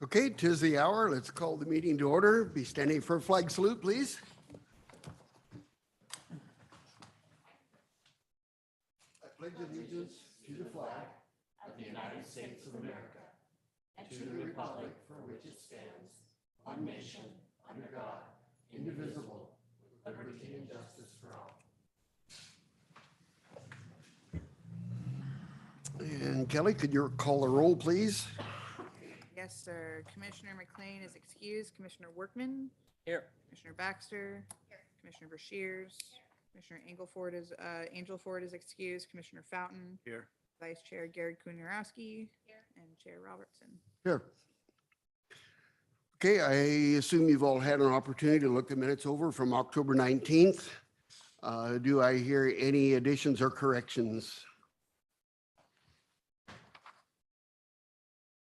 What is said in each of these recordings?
Okay, 'tis the hour. Let's call the meeting to order. Be standing for a flag salute, please. I pledge allegiance to the flag of the United States of America and to the republic for which it stands, one nation, under God, indivisible, with liberty and justice for all. And Kelly, could you call the roll, please? Yes, sir. Commissioner McLean is excused. Commissioner Workman? Here. Commissioner Baxter? Here. Commissioner Brashears? Commissioner Angelford is excused. Commissioner Fountain? Here. Vice Chair Gary Kunarowski? Here. And Chair Robertson. Here. Okay, I assume you've all had an opportunity to look the minutes over from October 19th. Do I hear any additions or corrections?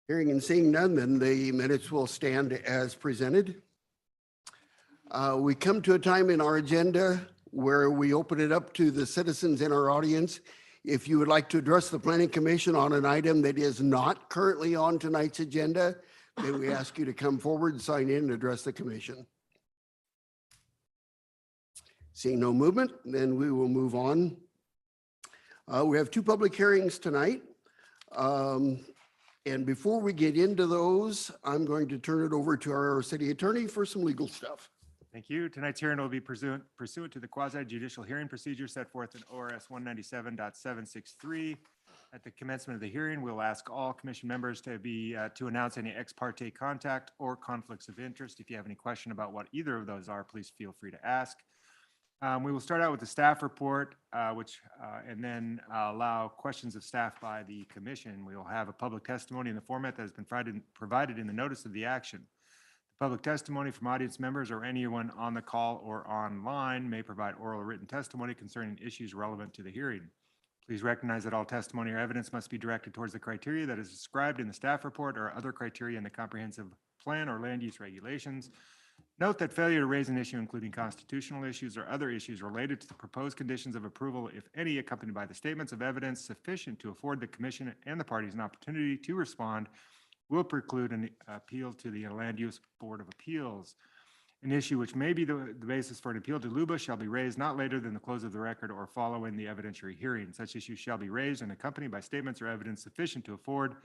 Hearing and seeing none, then the minutes will stand as presented. We come to a time in our agenda where we open it up to the citizens in our audience. If you would like to address the Planning Commission on an item that is not currently on tonight's agenda, then we ask you to come forward and sign in and address the commission. Seeing no movement, then we will move on. We have two public hearings tonight. And before we get into those, I'm going to turn it over to our city attorney for some legal stuff. Thank you. Tonight's hearing will be pursuant to the quasi-judicial hearing procedure set forth in ORS 197.763. At the commencement of the hearing, we'll ask all commission members to announce any ex parte contact or conflicts of interest. If you have any question about what either of those are, please feel free to ask. We will start out with the staff report, and then allow questions of staff by the commission. We will have a public testimony in the format that has been provided in the notice of the action. The public testimony from audience members or anyone on the call or online may provide oral or written testimony concerning issues relevant to the hearing. Please recognize that all testimony or evidence must be directed towards the criteria that is described in the staff report or other criteria in the comprehensive plan or land use regulations. Note that failure to raise an issue, including constitutional issues or other issues related to the proposed conditions of approval, if any, accompanied by the statements of evidence sufficient to afford the commission and the parties an opportunity to respond, will preclude an appeal to the Land Use Board of Appeals. An issue which may be the basis for an appeal to LUBA shall be raised not later than the close of the record or following the evidentiary hearing. Such issues shall be raised and accompanied by statements or evidence sufficient to afford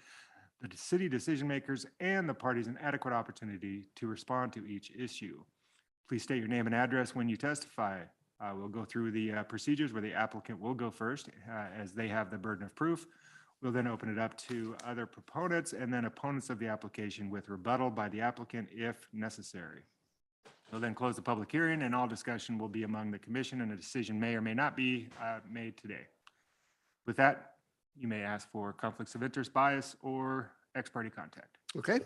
the city decision makers and the parties an adequate opportunity to respond to each issue. Please state your name and address when you testify. We'll go through the procedures where the applicant will go first as they have the burden of proof. We'll then open it up to other proponents and then opponents of the application with rebuttal by the applicant if necessary. We'll then close the public hearing and all discussion will be among the commission and a decision may or may not be made today. With that, you may ask for conflicts of interest, bias, or ex parte contact. Okay.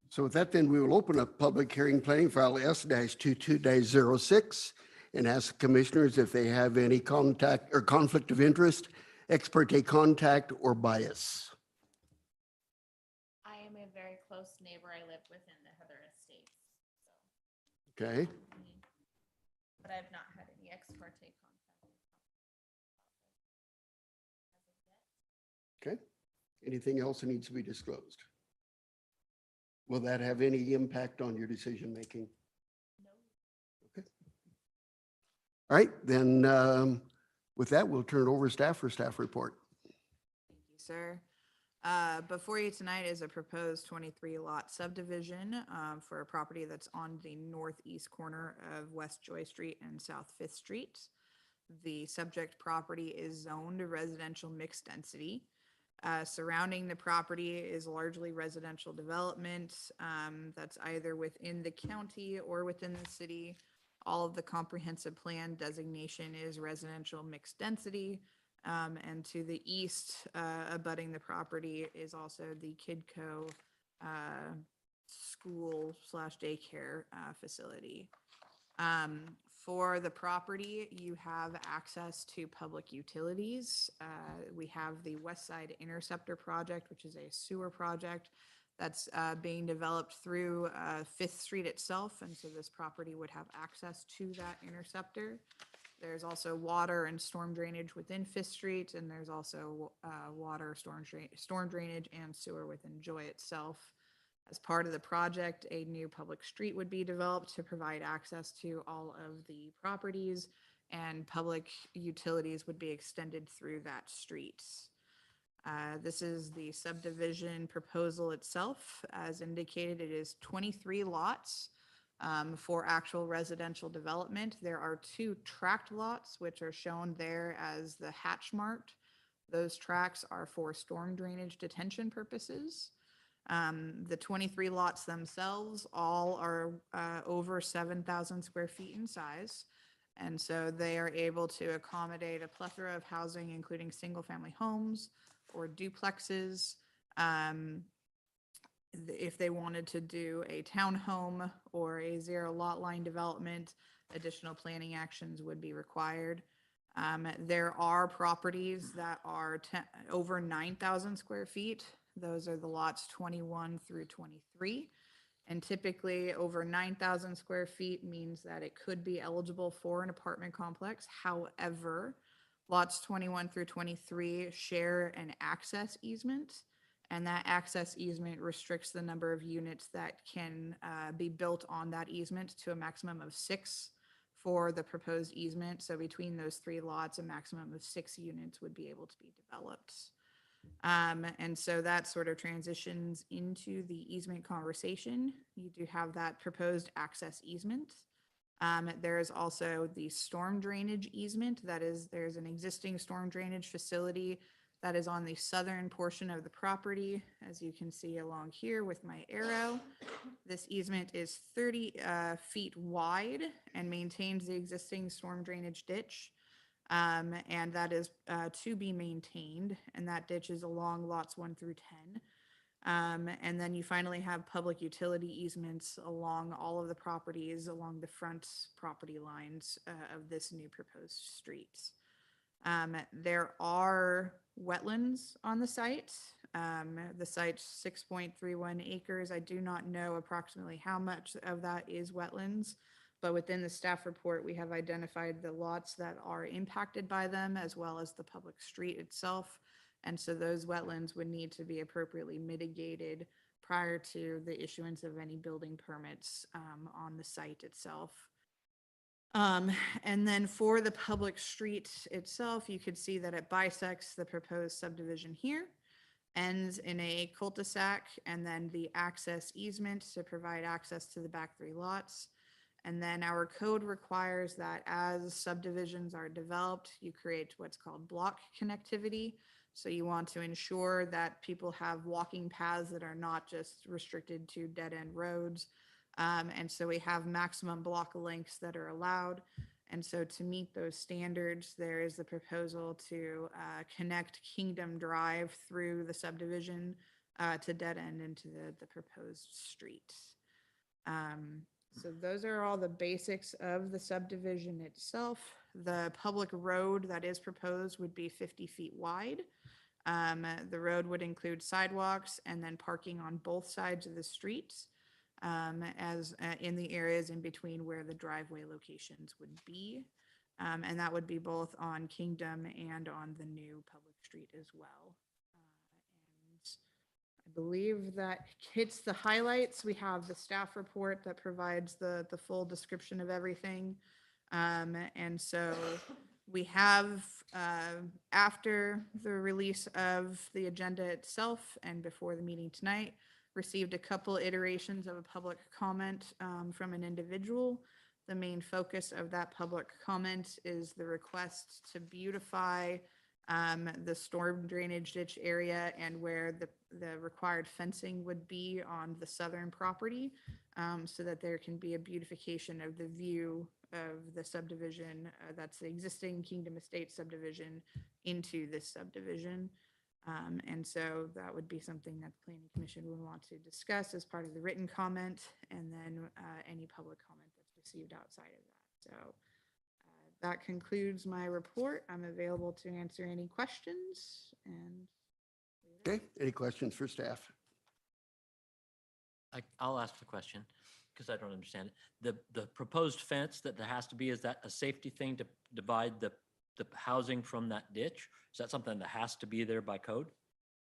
So with that, then we will open up public hearing planning file S-22-06 and ask commissioners if they have any contact or conflict of interest, ex parte contact, or bias. I am a very close neighbor. I live within the Heather Estates. Okay. But I've not had any ex parte contact. Okay. Anything else that needs to be disclosed? Will that have any impact on your decision making? No. Okay. All right, then with that, we'll turn it over to staff for staff report. Thank you, sir. Before you tonight is a proposed 23 lot subdivision for a property that's on the northeast corner of West Joy Street and South 5th Street. The subject property is zoned residential mixed density. Surrounding the property is largely residential development that's either within the county or within the city. All of the comprehensive plan designation is residential mixed density. And to the east, abutting the property is also the Kidco school / daycare facility. For the property, you have access to public utilities. We have the West Side Interceptor project, which is a sewer project that's being developed through 5th Street itself. And so this property would have access to that interceptor. There's also water and storm drainage within Fifth Street, and there's also water, storm drainage and sewer within Joy itself. As part of the project, a new public street would be developed to provide access to all of the properties, and public utilities would be extended through that street. This is the subdivision proposal itself. As indicated, it is 23 lots for actual residential development. There are 2 tract lots, which are shown there as the hatch marked. Those tracts are for storm drainage detention purposes. The 23 lots themselves all are over 7,000 square feet in size. And so they are able to accommodate a plethora of housing, including single-family homes or duplexes. If they wanted to do a townhome or a 0 lot line development, additional planning actions would be required. There are properties that are over 9,000 square feet. Those are the lots 21 through 23. And typically over 9,000 square feet means that it could be eligible for an apartment complex. However, lots 21 through 23 share an access easement, and that access easement restricts the number of units that can be built on that easement to a maximum of 6 for the proposed easement. So between those 3 lots, a maximum of 6 units would be able to be developed. And so that sort of transitions into the easement conversation. You do have that proposed access easement. There is also the storm drainage easement. That is, there's an existing storm drainage facility that is on the southern portion of the property, as you can see along here with my arrow. This easement is 30 feet wide and maintains the existing storm drainage ditch. And that is to be maintained, and that ditch is along lots 1 through 10. And then you finally have public utility easements along all of the properties along the front property lines of this new proposed street. There are wetlands on the site. The site's 6.31 acres. I do not know approximately how much of that is wetlands, but within the staff report, we have identified the lots that are impacted by them as well as the public street itself. And so those wetlands would need to be appropriately mitigated prior to the issuance of any building permits on the site itself. And then for the public street itself, you could see that it bisects the proposed subdivision here, ends in a cul-de-sac, and then the access easement to provide access to the back 3 lots. And then our code requires that as subdivisions are developed, you create what's called block connectivity. So you want to ensure that people have walking paths that are not just restricted to dead-end roads. And so we have maximum block lengths that are allowed. And so to meet those standards, there is the proposal to connect Kingdom Drive through the subdivision to dead end into the proposed street. So those are all the basics of the subdivision itself. The public road that is proposed would be 50 feet wide. The road would include sidewalks and then parking on both sides of the streets, as in the areas in between where the driveway locations would be. And that would be both on Kingdom and on the new public street as well. I believe that hits the highlights. We have the staff report that provides the full description of everything. And so we have, after the release of the agenda itself and before the meeting tonight, received a couple iterations of a public comment from an individual. The main focus of that public comment is the request to beautify the storm drainage ditch area and where the required fencing would be on the southern property, so that there can be a beautification of the view of the subdivision that's the existing Kingdom Estates subdivision into this subdivision. And so that would be something that the Planning Commission would want to discuss as part of the written comment, and then any public comment that's received outside of that. So that concludes my report. I'm available to answer any questions. And Okay, any questions for staff? I'll ask the question. because I don't understand it. The proposed fence that there has to be, is that a safety thing to divide the housing from that ditch? Is that something that has to be there by code?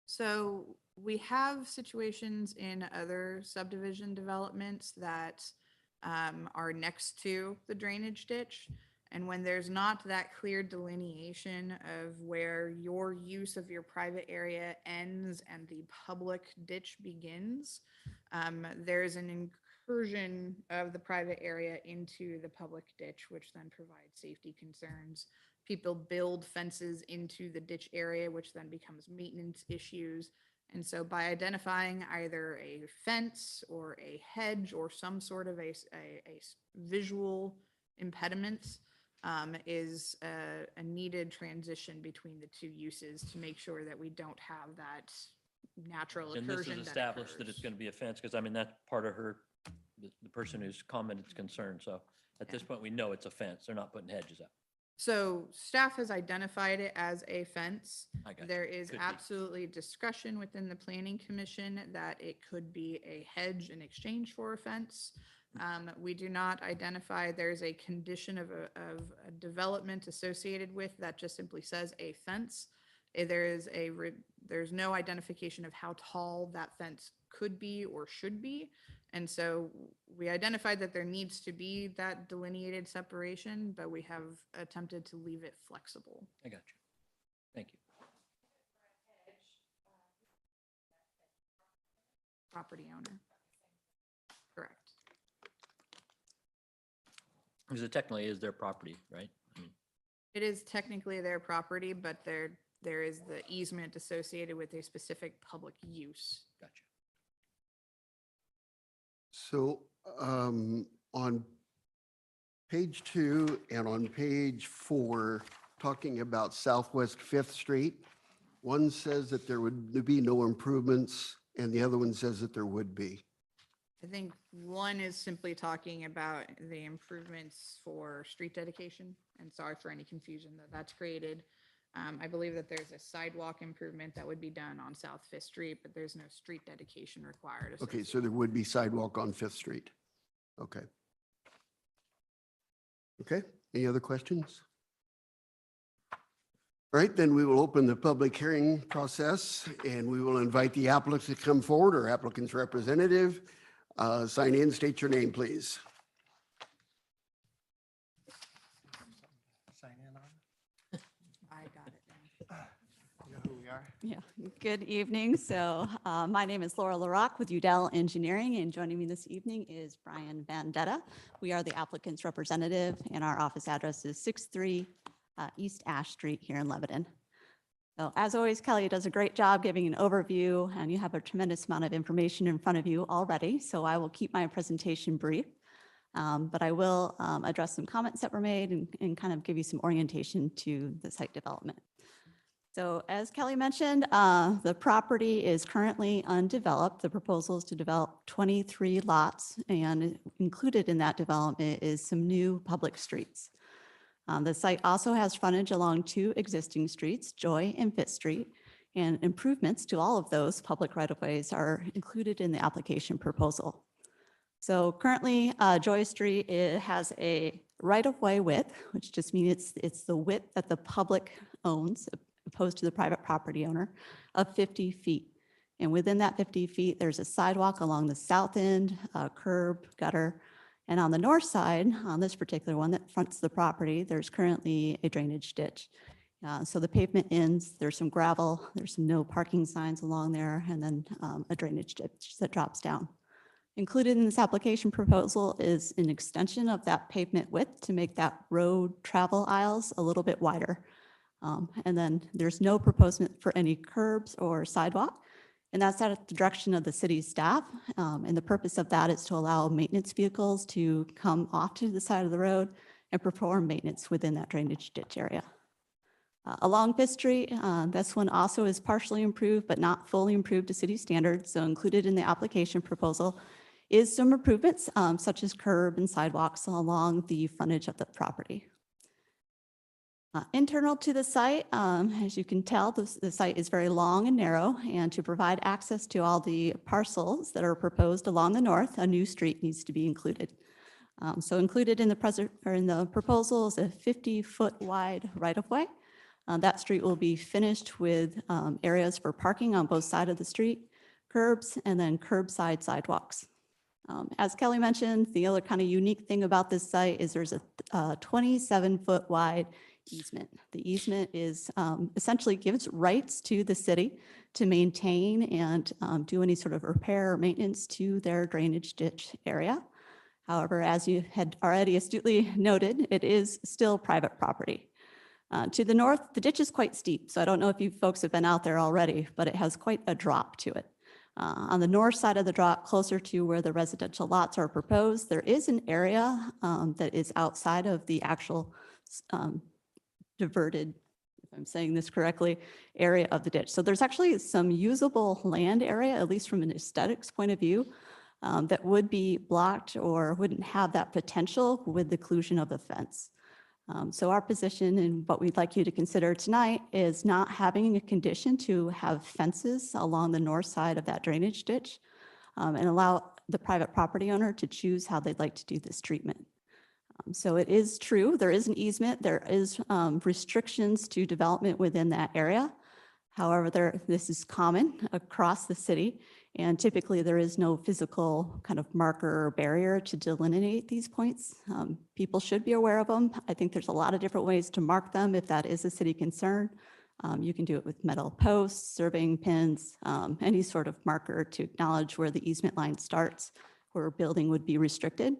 So we have situations in other subdivision developments that are next to the drainage ditch. And when there's not that clear delineation of where your use of your private area ends and the public ditch begins, there's an incursion of the private area into the public ditch, which then provides safety concerns. People build fences into the ditch area, which then becomes maintenance issues. And so by identifying either a fence or a hedge or some sort of a visual impediment, is a needed transition between the two uses to make sure that we don't have that natural And this incursion is that established that it's occurs. going to be a fence, because I mean, that's part of her, the person who's commented is concerned. So at this point, we know it's a fence. They're not putting hedges up. So staff has identified it as a fence. I got you. There is Could be. absolutely discussion within the planning commission that it could be a hedge in exchange for a fence. We do not identify, there's a condition of a development associated with that just simply says a fence. There's no identification of how tall that fence could be or should be. And so we identified that there needs to be that delineated separation, but we have attempted to leave it flexible. I got you. Thank you. Property owner. Correct. Because it technically is their property, right? I mean, It is technically their property, but there is the easement associated with a specific public use. gotcha. So on page 2 and on page 4, talking about Southwest Fifth Street, one says that there would be no improvements and the other one says that there would be. I think one is simply talking about the improvements for street dedication, and sorry for any confusion that that's created. I believe that there's a sidewalk improvement that would be done on South Fifth Street, but there's no street dedication required. Okay, so there would be sidewalk on Fifth Street. Okay. Okay, any other questions? All right, then we will open the public hearing process and we will invite the applicants to come forward or applicant's representative. Sign in, state your name, please. Sign in on, I got it now. you know who we are? Yeah, good evening. So my name is Laura LaRock with Udell Engineering, and joining me this evening is Brian Vandetta. We are the applicant's representative, and our office address is 63 East Ash Street here in Lebanon. So as always, Kelly does a great job giving an overview, and you have a tremendous amount of information in front of you already. So I will keep my presentation brief, but I will address some comments that were made and kind of give you some orientation to the site development. So as Kelly mentioned, the property is currently undeveloped. The proposal is to develop 23 lots, and included in that development is some new public streets. The site also has frontage along 2 existing streets, Joy and Fifth Street, and improvements to all of those public right-of-ways are included in the application proposal. So currently, Joy Street, it has a right-of-way width, which just means it's the width that the public owns, opposed to the private property owner, of 50 feet. And within that 50 feet, there's a sidewalk along the south end, curb, gutter. And on the north side, on this particular one that fronts the property, there's currently a drainage ditch. So the pavement ends, there's some gravel, there's some no parking signs along there, and then a drainage ditch that drops down. Included in this application proposal is an extension of that pavement width to make that road travel aisles a little bit wider. And then there's no proposal for any curbs or sidewalk. And that's at the direction of the city staff. And the purpose of that is to allow maintenance vehicles to come off to the side of the road and perform maintenance within that drainage ditch area. Along Fifth Street, this one also is partially improved, but not fully improved to city standards. So included in the application proposal is some improvements, such as curb and sidewalks along the frontage of the property. Internal to the site, as you can tell, the site is very long and narrow, and to provide access to all the parcels that are proposed along the north, a new street needs to be included. So included in the proposal is a 50-foot wide right-of-way. That street will be finished with areas for parking on both sides of the street, curbs, and then curbside sidewalks. As Kelly mentioned, the other kind of unique thing about this site is there's a 27-foot wide easement. The easement is essentially gives rights to the city to maintain and do any sort of repair or maintenance to their drainage ditch area. However, as you had already astutely noted, it is still private property. To the north, the ditch is quite steep, so I don't know if you folks have been out there already, but it has quite a drop to it. On the north side of the drop, closer to where the residential lots are proposed, there is an area that is outside of the actual diverted, if I'm saying this correctly, area of the ditch. So there's actually some usable land area, at least from an aesthetics point of view, that would be blocked or wouldn't have that potential with the occlusion of the fence. So our position and what we'd like you to consider tonight is not having a condition to have fences along the north side of that drainage ditch and allow the private property owner to choose how they'd like to do this treatment. So it is true, there is an easement, there is restrictions to development within that area. However, this is common across the city, and typically there is no physical kind of marker or barrier to delineate these points. People should be aware of them. I think there's a lot of different ways to mark them if that is a city concern. You can do it with metal posts, surveying pins, any sort of marker to acknowledge where the easement line starts, where a building would be restricted.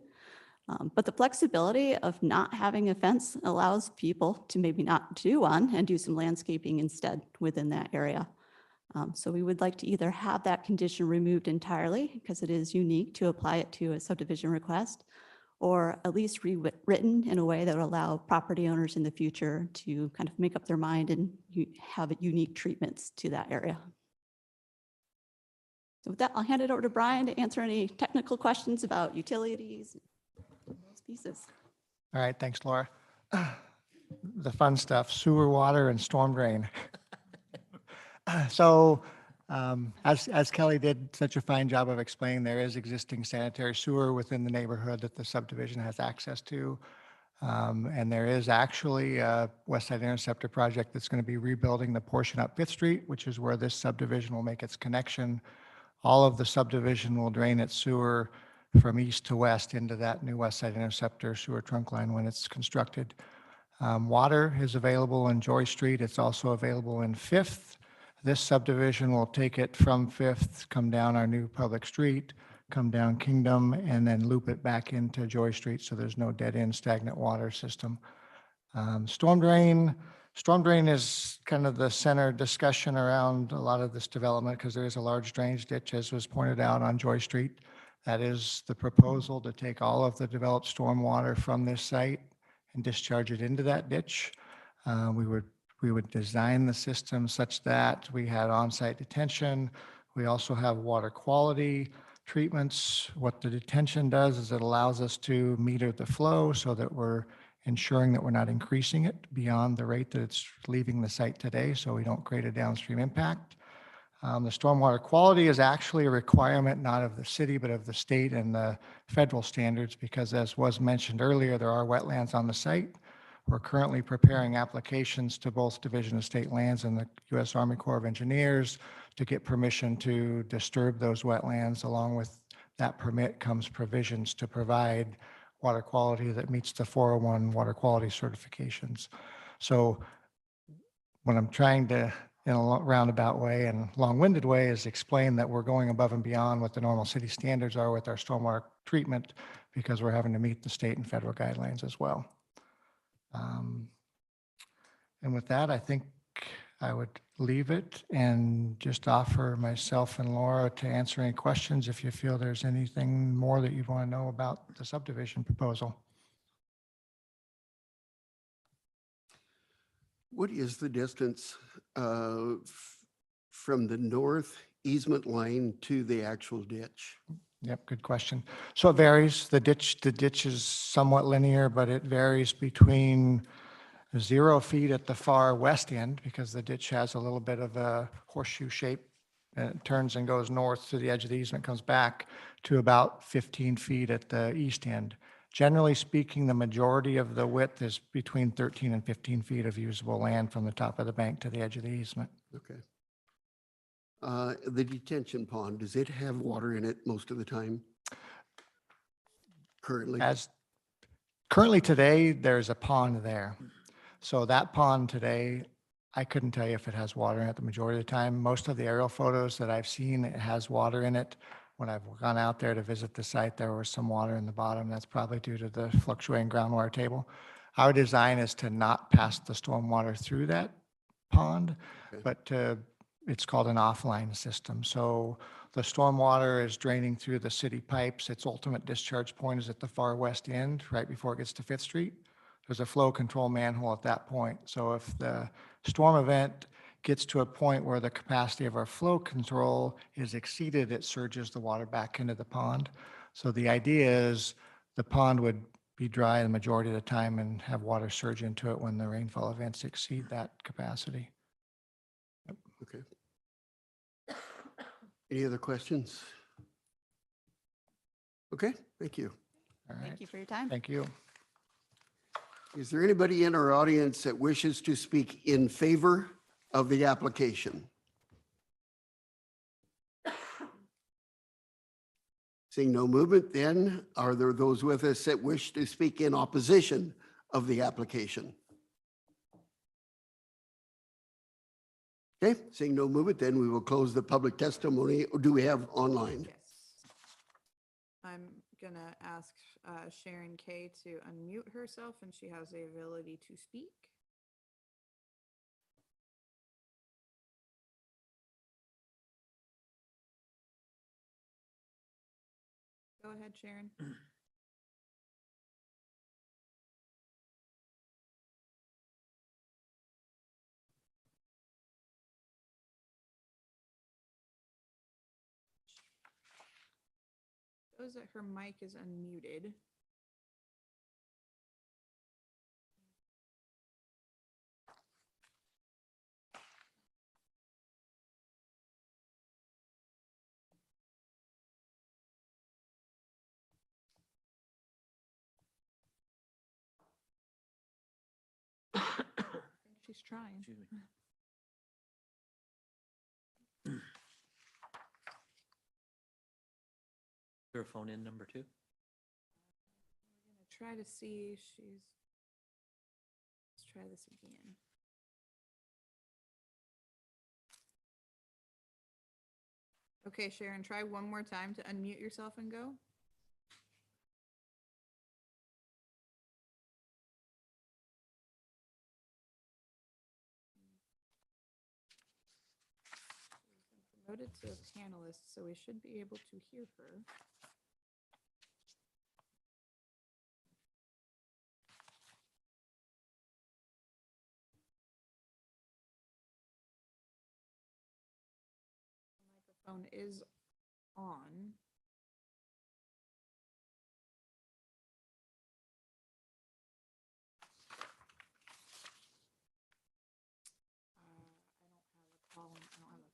But the flexibility of not having a fence allows people to maybe not do one and do some landscaping instead within that area. So we would like to either have that condition removed entirely because it is unique to apply it to a subdivision request, or at least rewritten in a way that would allow property owners in the future to kind of make up their mind and have unique treatments to that area. So with that, I'll hand it over to Brian to answer any technical questions about utilities, those pieces. All right, thanks, Laura. The fun stuff, sewer, water, and storm drain. So as Kelly did such a fine job of explaining, there is existing sanitary sewer within the neighborhood that the subdivision has access to. And there is actually a West Side Interceptor project that's going to be rebuilding the portion up Fifth Street, which is where this subdivision will make its connection. All of the subdivision will drain its sewer from east to west into that new West Side Interceptor sewer trunk line when it's constructed. Water is available in Joy Street. It's also available in Fifth. This subdivision will take it from Fifth, come down our new public street, come down Kingdom, and then loop it back into Joy Street, so there's no dead-end stagnant water system. Storm drain is kind of the center discussion around a lot of this development because there is a large drainage ditch, as was pointed out on Joy Street. That is the proposal, to take all of the developed storm water from this site and discharge it into that ditch. We would design the system such that we had on-site detention. We also have water quality treatments. What the detention does is it allows us to meter the flow so that we're ensuring that we're not increasing it beyond the rate that it's leaving the site today, so we don't create a downstream impact. The stormwater quality is actually a requirement not of the city, but of the state and the federal standards, because as was mentioned earlier, there are wetlands on the site. We're currently preparing applications to both Division of State Lands and the U.S. Army Corps of Engineers to get permission to disturb those wetlands. Along with that permit comes provisions to provide water quality that meets the 401 water quality certifications. So what I'm trying to, in a roundabout way and long-winded way, is explain that we're going above and beyond what the normal city standards are with our stormwater treatment, because we're having to meet the state and federal guidelines as well. And with that, I think I would leave it and just offer myself and Laura to answer any questions if you feel there's anything more that you want to know about the subdivision proposal. What is the distance from the north easement line to the actual ditch? Yep, good question. So it varies. The ditch is somewhat linear, but it varies between 0 feet at the far west end because the ditch has a little bit of a horseshoe shape. And it turns and goes north to the edge of the easement, comes back to about 15 feet at the east end. Generally speaking, the majority of the width is between 13 and 15 feet of usable land from the top of the bank to the edge of the easement. Okay. The detention pond, does it have water in it most of the time? Currently? As currently today, there's a pond there. So that pond today, I couldn't tell you if it has water in it the majority of the time. Most of the aerial photos that I've seen, it has water in it. When I've gone out there to visit the site, there was some water in the bottom. That's probably due to the fluctuating groundwater table. Our design is to not pass the stormwater through that pond, Okay. but it's called an offline system. So the stormwater is draining through the city pipes. Its ultimate discharge point is at the far west end, right before it gets to Fifth Street. There's a flow control manhole at that point. So if the storm event gets to a point where the capacity of our flow control is exceeded, it surges the water back into the pond. So the idea is the pond would be dry the majority of the time and have water surge into it when the rainfall events exceed that capacity. Okay. Any other questions? Okay, thank you. All right. Thank you for your time. Thank you. Is there anybody in our audience that wishes to speak in favor of the application? Seeing no movement, then are there those with us that wish to speak in opposition of the application? Okay, seeing no movement, then we will close the public testimony. Or do we have online? Yes. I'm gonna ask Sharon Kay to unmute herself, and she has the ability to speak. Go ahead, Sharon. Shows that her mic is unmuted. I think she's trying. Excuse me. Her phone in number 2? I'm gonna try to see if she's. Let's try this again. Okay, Sharon, try one more time to unmute yourself and go. Promoted to a panelist, so we should be able to hear her. The microphone is on. I don't have a column. I don't have a.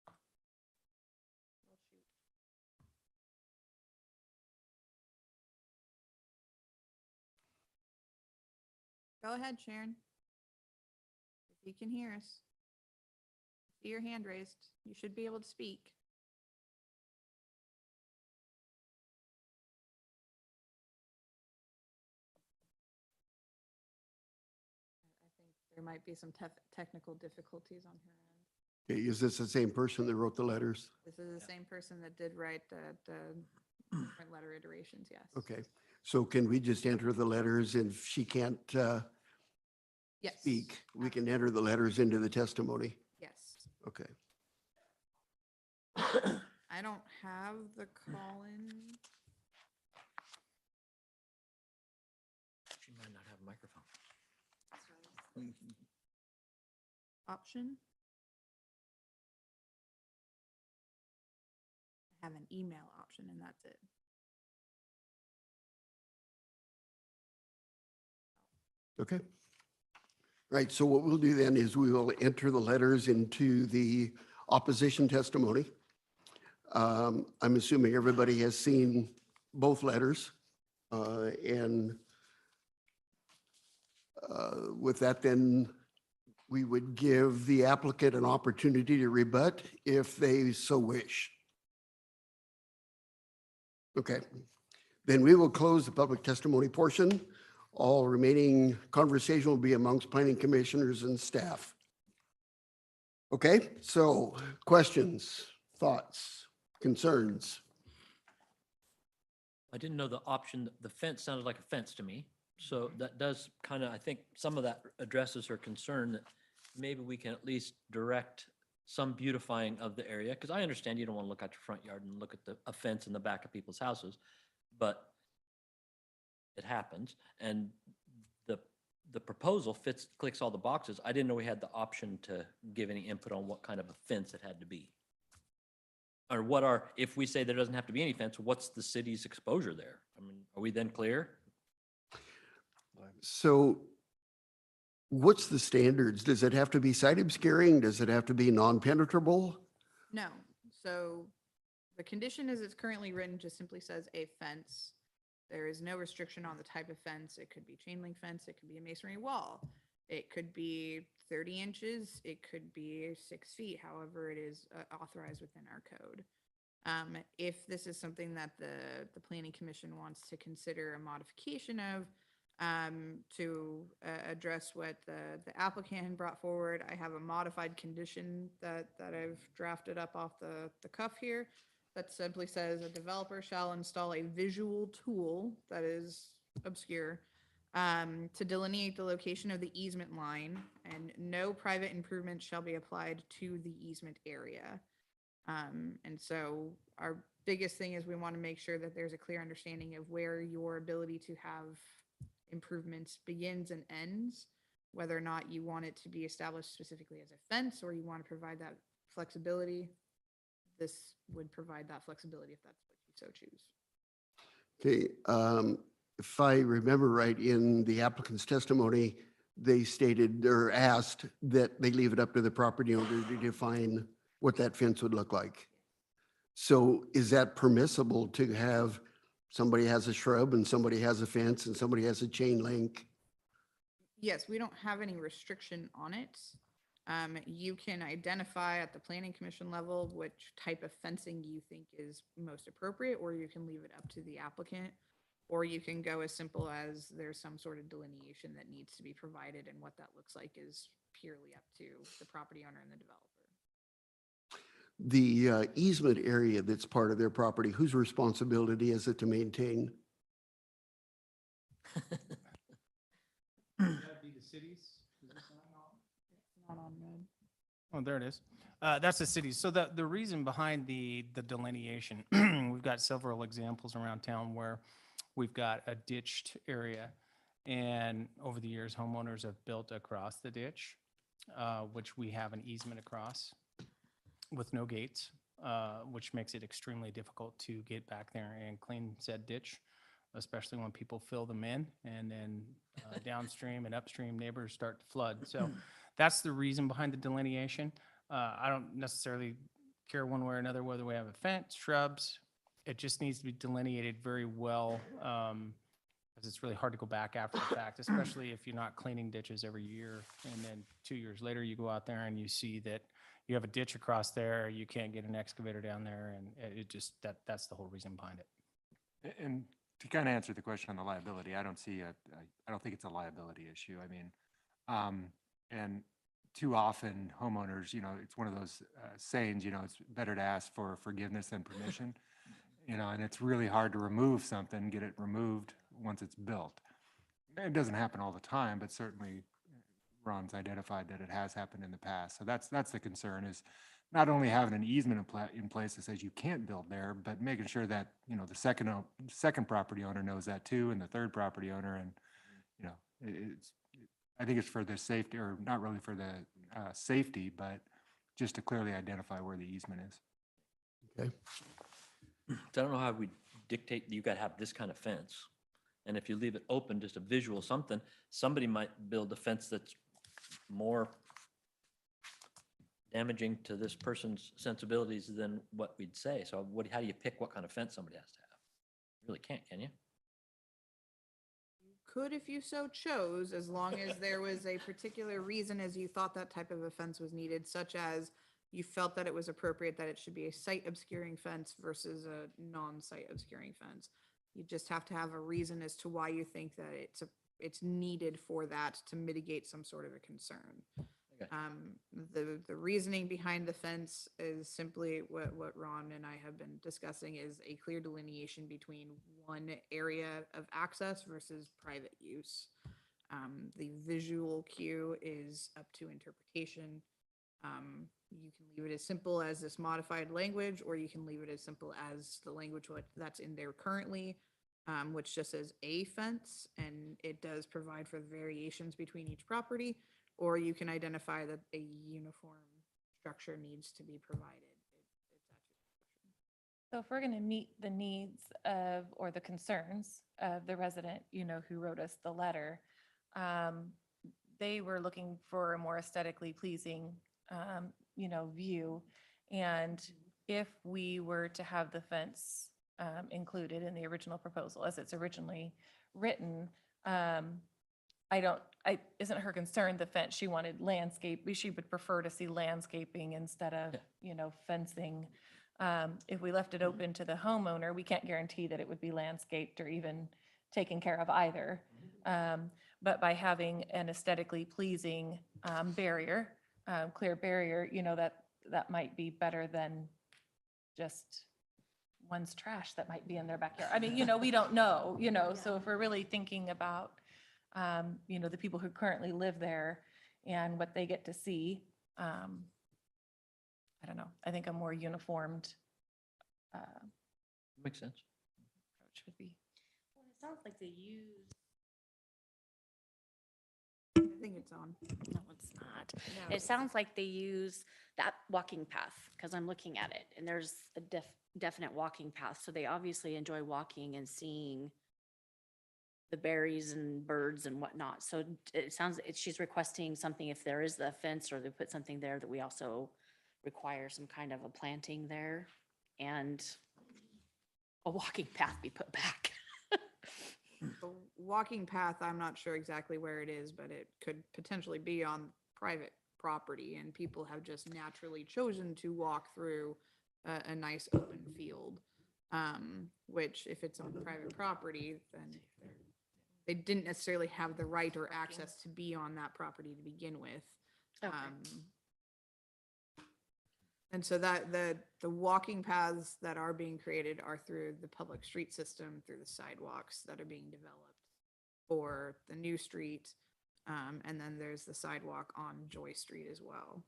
Oh, shoot. Go ahead, Sharon. If you can hear us. See your hand raised. You should be able to speak. I think there might be some technical difficulties on her end. Okay, is this the same person that wrote the letters? This is the same person that did write the different letter iterations, yes. Okay, so can we just enter the letters and if she can't Yes. speak, we can enter the letters into the testimony? Yes. Okay. I don't have the call-in. She might not have a microphone. Option. I have an email option. option, and that's it. Okay. Right, so what we'll do then is we will enter the letters into the opposition testimony. I'm assuming everybody has seen both letters. And with that, then we would give the applicant an opportunity to rebut if they so wish. Okay, then we will close the public testimony portion. All remaining conversation will be amongst planning commissioners and staff. Okay, so questions, thoughts, concerns? I didn't know the option, the fence sounded like a fence to me. So that does kind of, I think some of that addresses her concern that maybe we can at least direct some beautifying of the area. Because I understand you don't want to look out your front yard and look at a fence in the back of people's houses, but it happens. And the proposal clicks all the boxes. I didn't know we had the option to give any input on what kind of a fence it had to be. Or if we say there doesn't have to be any fence, what's the city's exposure there? I mean, are we then clear? So what's the standards? Does it have to be sight obscuring? Does it have to be non-penetrable? No, so the condition as it's currently written just simply says a fence. There is no restriction on the type of fence. It could be chain link fence, it could be a masonry wall. It could be 30 inches, it could be 6 feet, however it is authorized within our code. If this is something that the planning commission wants to consider a modification of, to address what the applicant had brought forward, I have a modified condition that I've drafted up off the cuff here that simply says a developer shall install a visual tool that is obscure to delineate the location of the easement line, and no private improvements shall be applied to the easement area. And so our biggest thing is we want to make sure that there's a clear understanding of where your ability to have improvements begins and ends, whether or not you want it to be established specifically as a fence or you want to provide that flexibility. This would provide that flexibility if that's what you so choose. Okay, if I remember right, in the applicant's testimony, they stated or asked that they leave it up to the property owner to define what that fence would look like. So is that permissible to have somebody has a shrub and somebody has a fence and somebody has a chain link? Yes, we don't have any restriction on it. You can identify at the planning commission level which type of fencing you think is most appropriate, or you can leave it up to the applicant, or you can go as simple as there's some sort of delineation that needs to be provided, and what that looks like is purely up to the property owner and the developer. The easement area that's part of their property, whose responsibility is it to maintain? That'd be the city's. Is this Not on red. Oh, there it is. That's the city. So the reason behind the delineation, we've got several examples around town where we've got a ditched area. And over the years, homeowners have built across the ditch, which we have an easement across with no gates, which makes it extremely difficult to get back there and clean said ditch, especially when people fill them in and then downstream and upstream neighbors start to flood. So that's the reason behind the delineation. I don't necessarily care one way or another whether we have a fence, shrubs. It just needs to be delineated very well, because it's really hard to go back after the fact, especially if you're not cleaning ditches every year. And then 2 years later, you go out there and you see that you have a ditch across there, you can't get an excavator down there, and it just, that's the whole reason behind it. And to kind of answer the question on the liability, I don't think it's a liability issue. I mean, and too often homeowners, it's one of those sayings, it's better to ask for forgiveness than permission, and it's really hard to remove something, get it removed once it's built. It doesn't happen all the time, but certainly Ron's identified that it has happened in the past. So that's the concern, is not only having an easement in place that says you can't build there, but making sure that, the second property owner knows that too, and the third property owner. And, I think it's for the safety, or not really for the safety, but just to clearly identify where the easement is. Okay. I don't know how we dictate you gotta have this kind of fence. And if you leave it open, just a visual something, somebody might build a fence that's more damaging to this person's sensibilities than what we'd say. So how do you pick what kind of fence somebody has to have? You really can't, can you? Could if you so chose, as long as there was a particular reason as you thought that type of a fence was needed, such as you felt that it was appropriate that it should be a site obscuring fence versus a non-site obscuring fence. You just have to have a reason as to why you think that it's needed for that to mitigate some sort of a concern. Okay. The reasoning behind the fence is simply what Ron and I have been discussing, is a clear delineation between one area of access versus private use. The visual cue is up to interpretation. You can leave it as simple as this modified language, or you can leave it as simple as the language that's in there currently, which just says a fence, and it does provide for variations between each property. Or you can identify that a uniform structure needs to be provided. It's at your discretion. So if we're going to meet the needs of, or the concerns of the resident, who wrote us the letter, they were looking for a more aesthetically pleasing, view. And if we were to have the fence included in the original proposal as it's originally written, isn't her concern the fence? She wanted landscape. She would prefer to see landscaping instead of, fencing. If we left it open to the homeowner, we can't guarantee that it would be landscaped or even taken care of either. But by having an aesthetically pleasing barrier, clear barrier, that might be better than just one's trash that might be in their backyard. I mean, we don't know, so if we're really thinking about the people who currently live there and what they get to see. I don't know. I think a more uniformed Makes sense. approach would be. Well, it sounds like they use. I think it's on. No, it's not. No. It sounds like they use that walking path, because I'm looking at it and there's a definite walking path. So they obviously enjoy walking and seeing the berries and birds and whatnot. So it sounds, she's requesting something, if there is the fence or they put something there, that we also require some kind of a planting there and a walking path be put back. The walking path, I'm not sure exactly where it is, but it could potentially be on private property, and people have just naturally chosen to walk through a nice open field. Which if it's on private property, then they didn't necessarily have the right or access to be on that property to begin with. Okay. And so that the walking paths that are being created are through the public street system, through the sidewalks that are being developed for the new street. And then there's the sidewalk on Joy Street as well.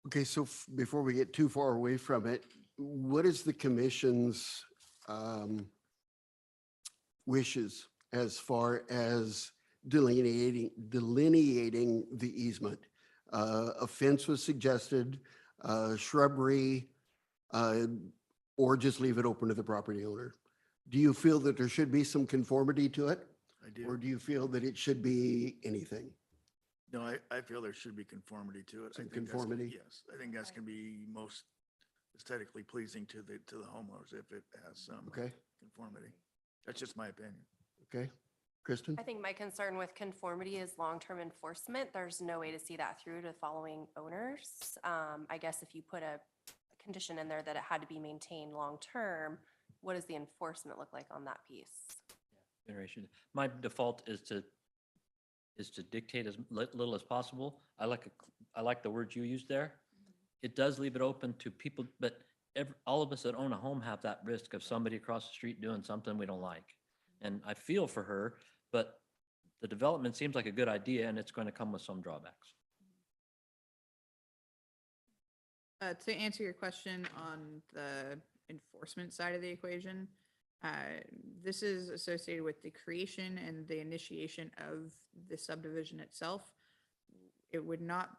Okay, so before we get too far away from it, what is the commission's wishes as far as delineating the easement? A fence was suggested, shrubbery, or just leave it open to the property owner. Do you feel that there should be some conformity to it? I Or do. do you feel that it should be anything? No, I feel there should be conformity to it. I Some think that's- conformity? Yes, I think that's gonna be most aesthetically pleasing to the homeowners if it has some Okay, conformity. That's just my opinion. okay. Kristen? I think my concern with conformity is long-term enforcement. There's no way to see that through to following owners. I guess if you put a condition in there that it had to be maintained long-term, what does the enforcement look like on that piece? Generation. My default is to dictate as little as possible. I like the words you used there. It does leave it open to people, but all of us that own a home have that risk of somebody across the street doing something we don't like. And I feel for her, but the development seems like a good idea and it's going to come with some drawbacks. To answer your question on the enforcement side of the equation, this is associated with the creation and the initiation of the subdivision itself. It would not,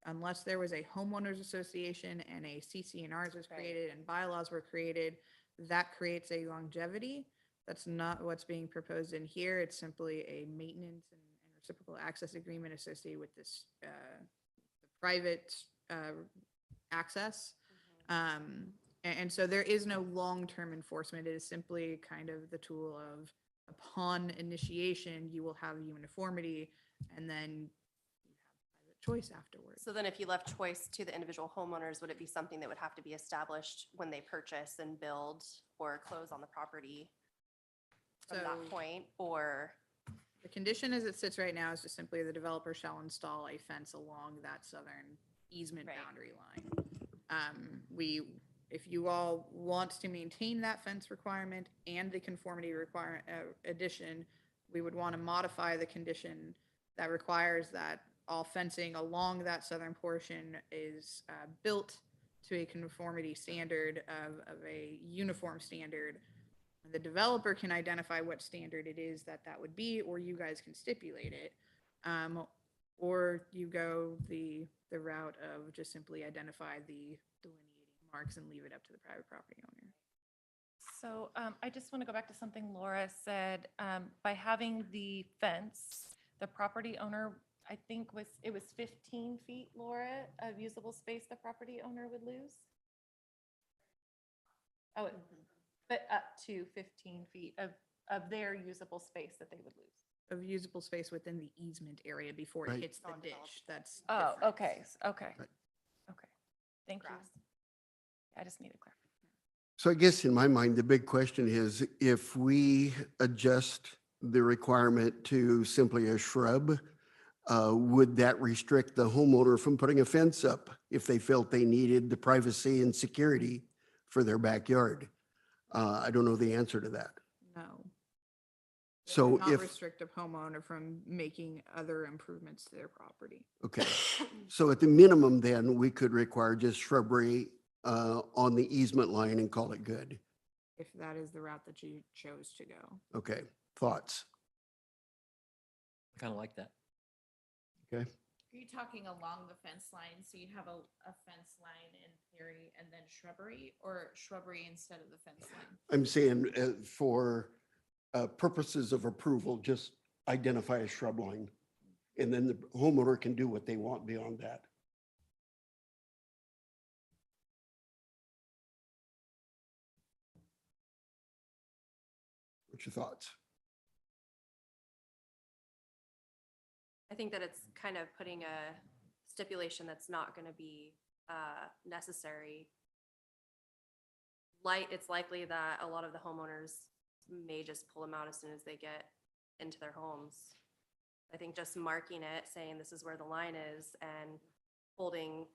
unless there was a homeowners association and a CC&Rs was Right. created and bylaws were created, that creates a longevity. That's not what's being proposed in here. It's simply a maintenance and reciprocal access agreement associated with this private access. And so there is no long-term enforcement. It is simply kind of the tool of upon initiation, you will have uniformity and then you have private choice afterwards. So then if you left choice to the individual homeowners, would it be something that would have to be established when they purchase and build or close on the property from that So- point, or? The condition as it sits right now is just simply the developer shall install a fence along that southern easement Right. boundary line. If you all want to maintain that fence requirement and the conformity addition, we would want to modify the condition that requires that all fencing along that southern portion is built to a conformity standard of a uniform standard. The developer can identify what standard it is that would be, or you guys can stipulate it. Or you go the route of just simply identify the delineating marks and leave it up to the private property owner. So I just want to go back to something Laura said. By having the fence, the property owner, I think it was 15 feet, Laura, of usable space the property owner would lose? Oh, but up to 15 feet of their usable space that they would lose. Of usable space within the easement area before it Right. hits the Non-developed. ditch. That's Oh, different. okay, okay. Right. Okay, thank you. Grass. I just need to clarify. So I guess in my mind, the big question is if we adjust the requirement to simply a shrub, would that restrict the homeowner from putting a fence up if they felt they needed the privacy and security for their backyard? I don't know the answer to that. No. It So would not if, restrict a homeowner from making other improvements to their property. okay, so at the minimum then, we could require just shrubbery on the easement line and call it good. If that is the route that you chose to go. Okay, thoughts? Kind of like that. Okay, Are you talking along the fence line? So you'd have a fence line in theory and then shrubbery, or shrubbery instead of the fence line? I'm saying for purposes of approval, just identify a shrub line. And then the homeowner can do what they want beyond that. What's your thoughts? I think that it's kind of putting a stipulation that's not going to be necessary. It's likely that a lot of the homeowners may just pull them out as soon as they get into their homes. I think just marking it, saying this is where the line is, and holding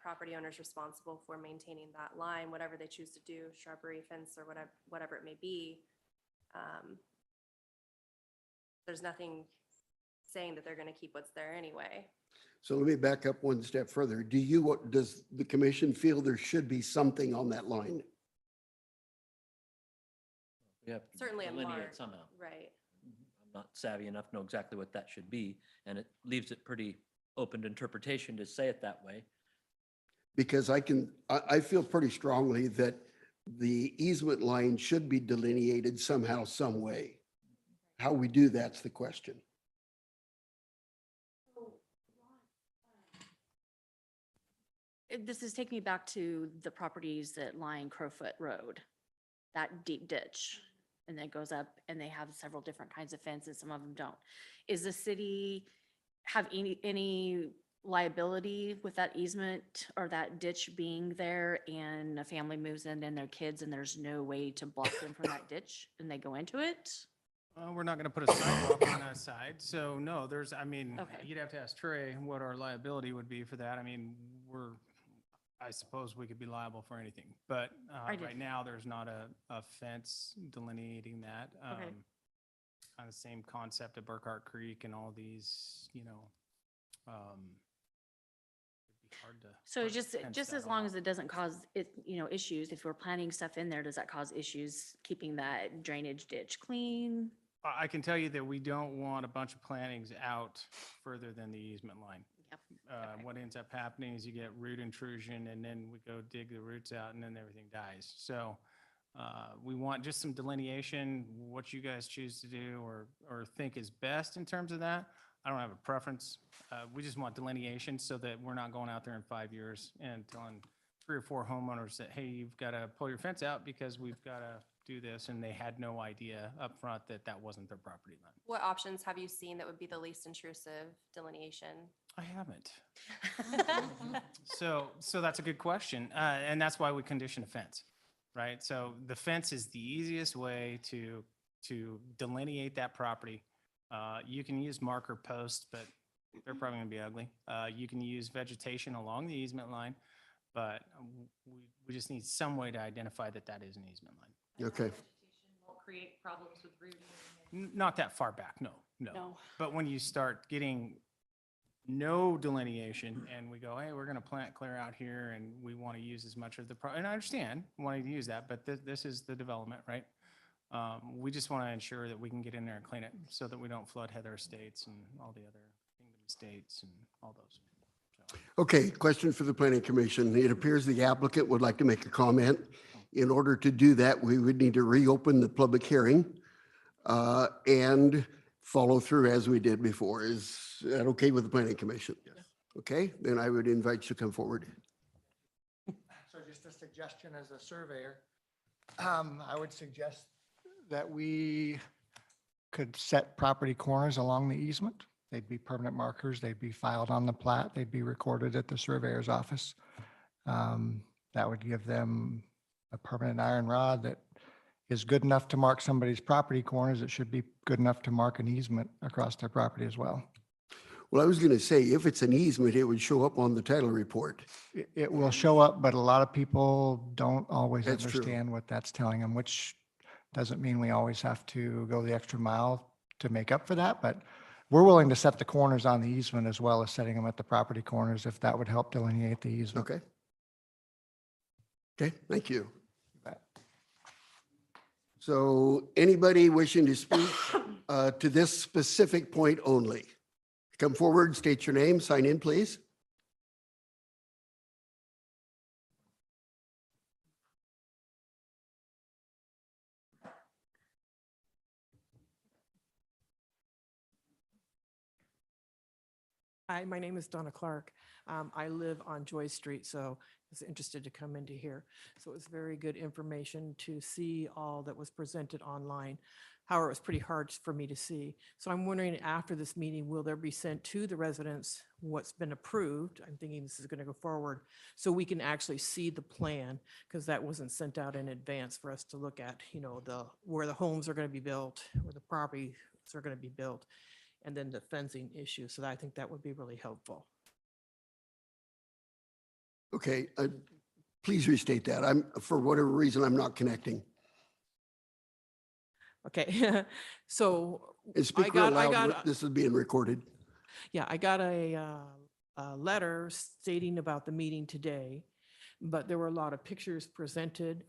property owners responsible for maintaining that line, whatever they choose to do, shrubbery, fence, or whatever it may be. There's nothing saying that they're going to keep what's there anyway. So let me back up one step further. Does the commission feel there should be something on that line? We have to Certainly a delineate mark. somehow. Right. I'm not savvy enough to know exactly what that should be, and it leaves it pretty open to interpretation to say it that way. Because I feel pretty strongly that the easement line should be delineated somehow, some way. How we do that's the question. This is taking me back to the properties that line Crowfoot Road, that deep ditch. And then it goes up and they have several different kinds of fences, some of them don't. Is the city have any liability with that easement or that ditch being there and a family moves in and their kids and there's no way to block them from that ditch and they go into it? We're not going to put a sidewalk on that side. So no, Okay. you'd have to ask Trey what our liability would be for that. I mean, I suppose we could be liable for anything, but I did- right now there's not a fence delineating that. Okay. Kind of same concept of Burkhart Creek and all these, it'd be hard to. So hard to just fence as that long off. as it doesn't cause issues, if we're planting stuff in there, does that cause issues keeping that drainage ditch clean? I can tell you that we don't want a bunch of plantings out further than the easement line. Yep. What ends up happening is you get root intrusion and then we go dig the roots out and then everything dies. So we want just some delineation, what you guys choose to do or think is best in terms of that. I don't have a preference. We just want delineation so that we're not going out there in 5 years and telling 3 or 4 homeowners that, hey, you've got to pull your fence out because we've got to do this, and they had no idea up front that that wasn't their property line. What options have you seen that would be the least intrusive delineation? I haven't. So that's a good question. And that's why we condition a fence, right? So the fence is the easiest way to delineate that property. You can use marker posts, but they're probably gonna be ugly. You can use vegetation along the easement line, but we just need some way to identify that that is an easement line. Okay. Won't create problems with rooting. Not that far back, no. No. But when you start getting no delineation and we go, hey, we're going to plant clear out here and we want to use as much of the, and I understand wanting to use that, but this is the development, right? We just want to ensure that we can get in there and clean it so that we don't flood Heather Estates and all the other Kingdom Estates and all those. So, Okay, question for the planning commission. It appears the applicant would like to make a comment. In order to do that, we would need to reopen the public hearing and follow through as we did before. Is that okay with the planning commission? Yes. Okay, then I would invite you to come forward. So just a suggestion as a surveyor, I would suggest that we could set property corners along the easement. They'd be permanent markers. They'd be filed on the plat. They'd be recorded at the surveyor's office. That would give them a permanent iron rod that is good enough to mark somebody's property corners. It should be good enough to mark an easement across their property as well. Well, I was going to say, if it's an easement, it would show up on the title report. It will show up, but a lot of people don't always That's true. understand what that's telling them, which doesn't mean we always have to go the extra mile to make up for that. But we're willing to set the corners on the easement as well as setting them at the property corners if that would help delineate the easement. Okay. Okay, thank you. So anybody wishing to speak to this specific point only, come forward, state your name, sign in, please. Hi, my name is Donna Clark. I live on Joy Street, so I was interested to come into here. So it was very good information to see all that was presented online. However, it was pretty hard for me to see. So I'm wondering, after this meeting, will there be sent to the residents what's been approved? I'm thinking this is going to go forward, so we can actually see the plan, because that wasn't sent out in advance for us to look at, you know, where the homes are going to be built, where the properties are going to be built, and then the fencing issue. So I think that would be really helpful. Okay, please restate that. For whatever reason, I'm not connecting. Okay, so And speak real loud, this is being recorded. yeah, I got a letter stating about the meeting today, but there were a lot of pictures presented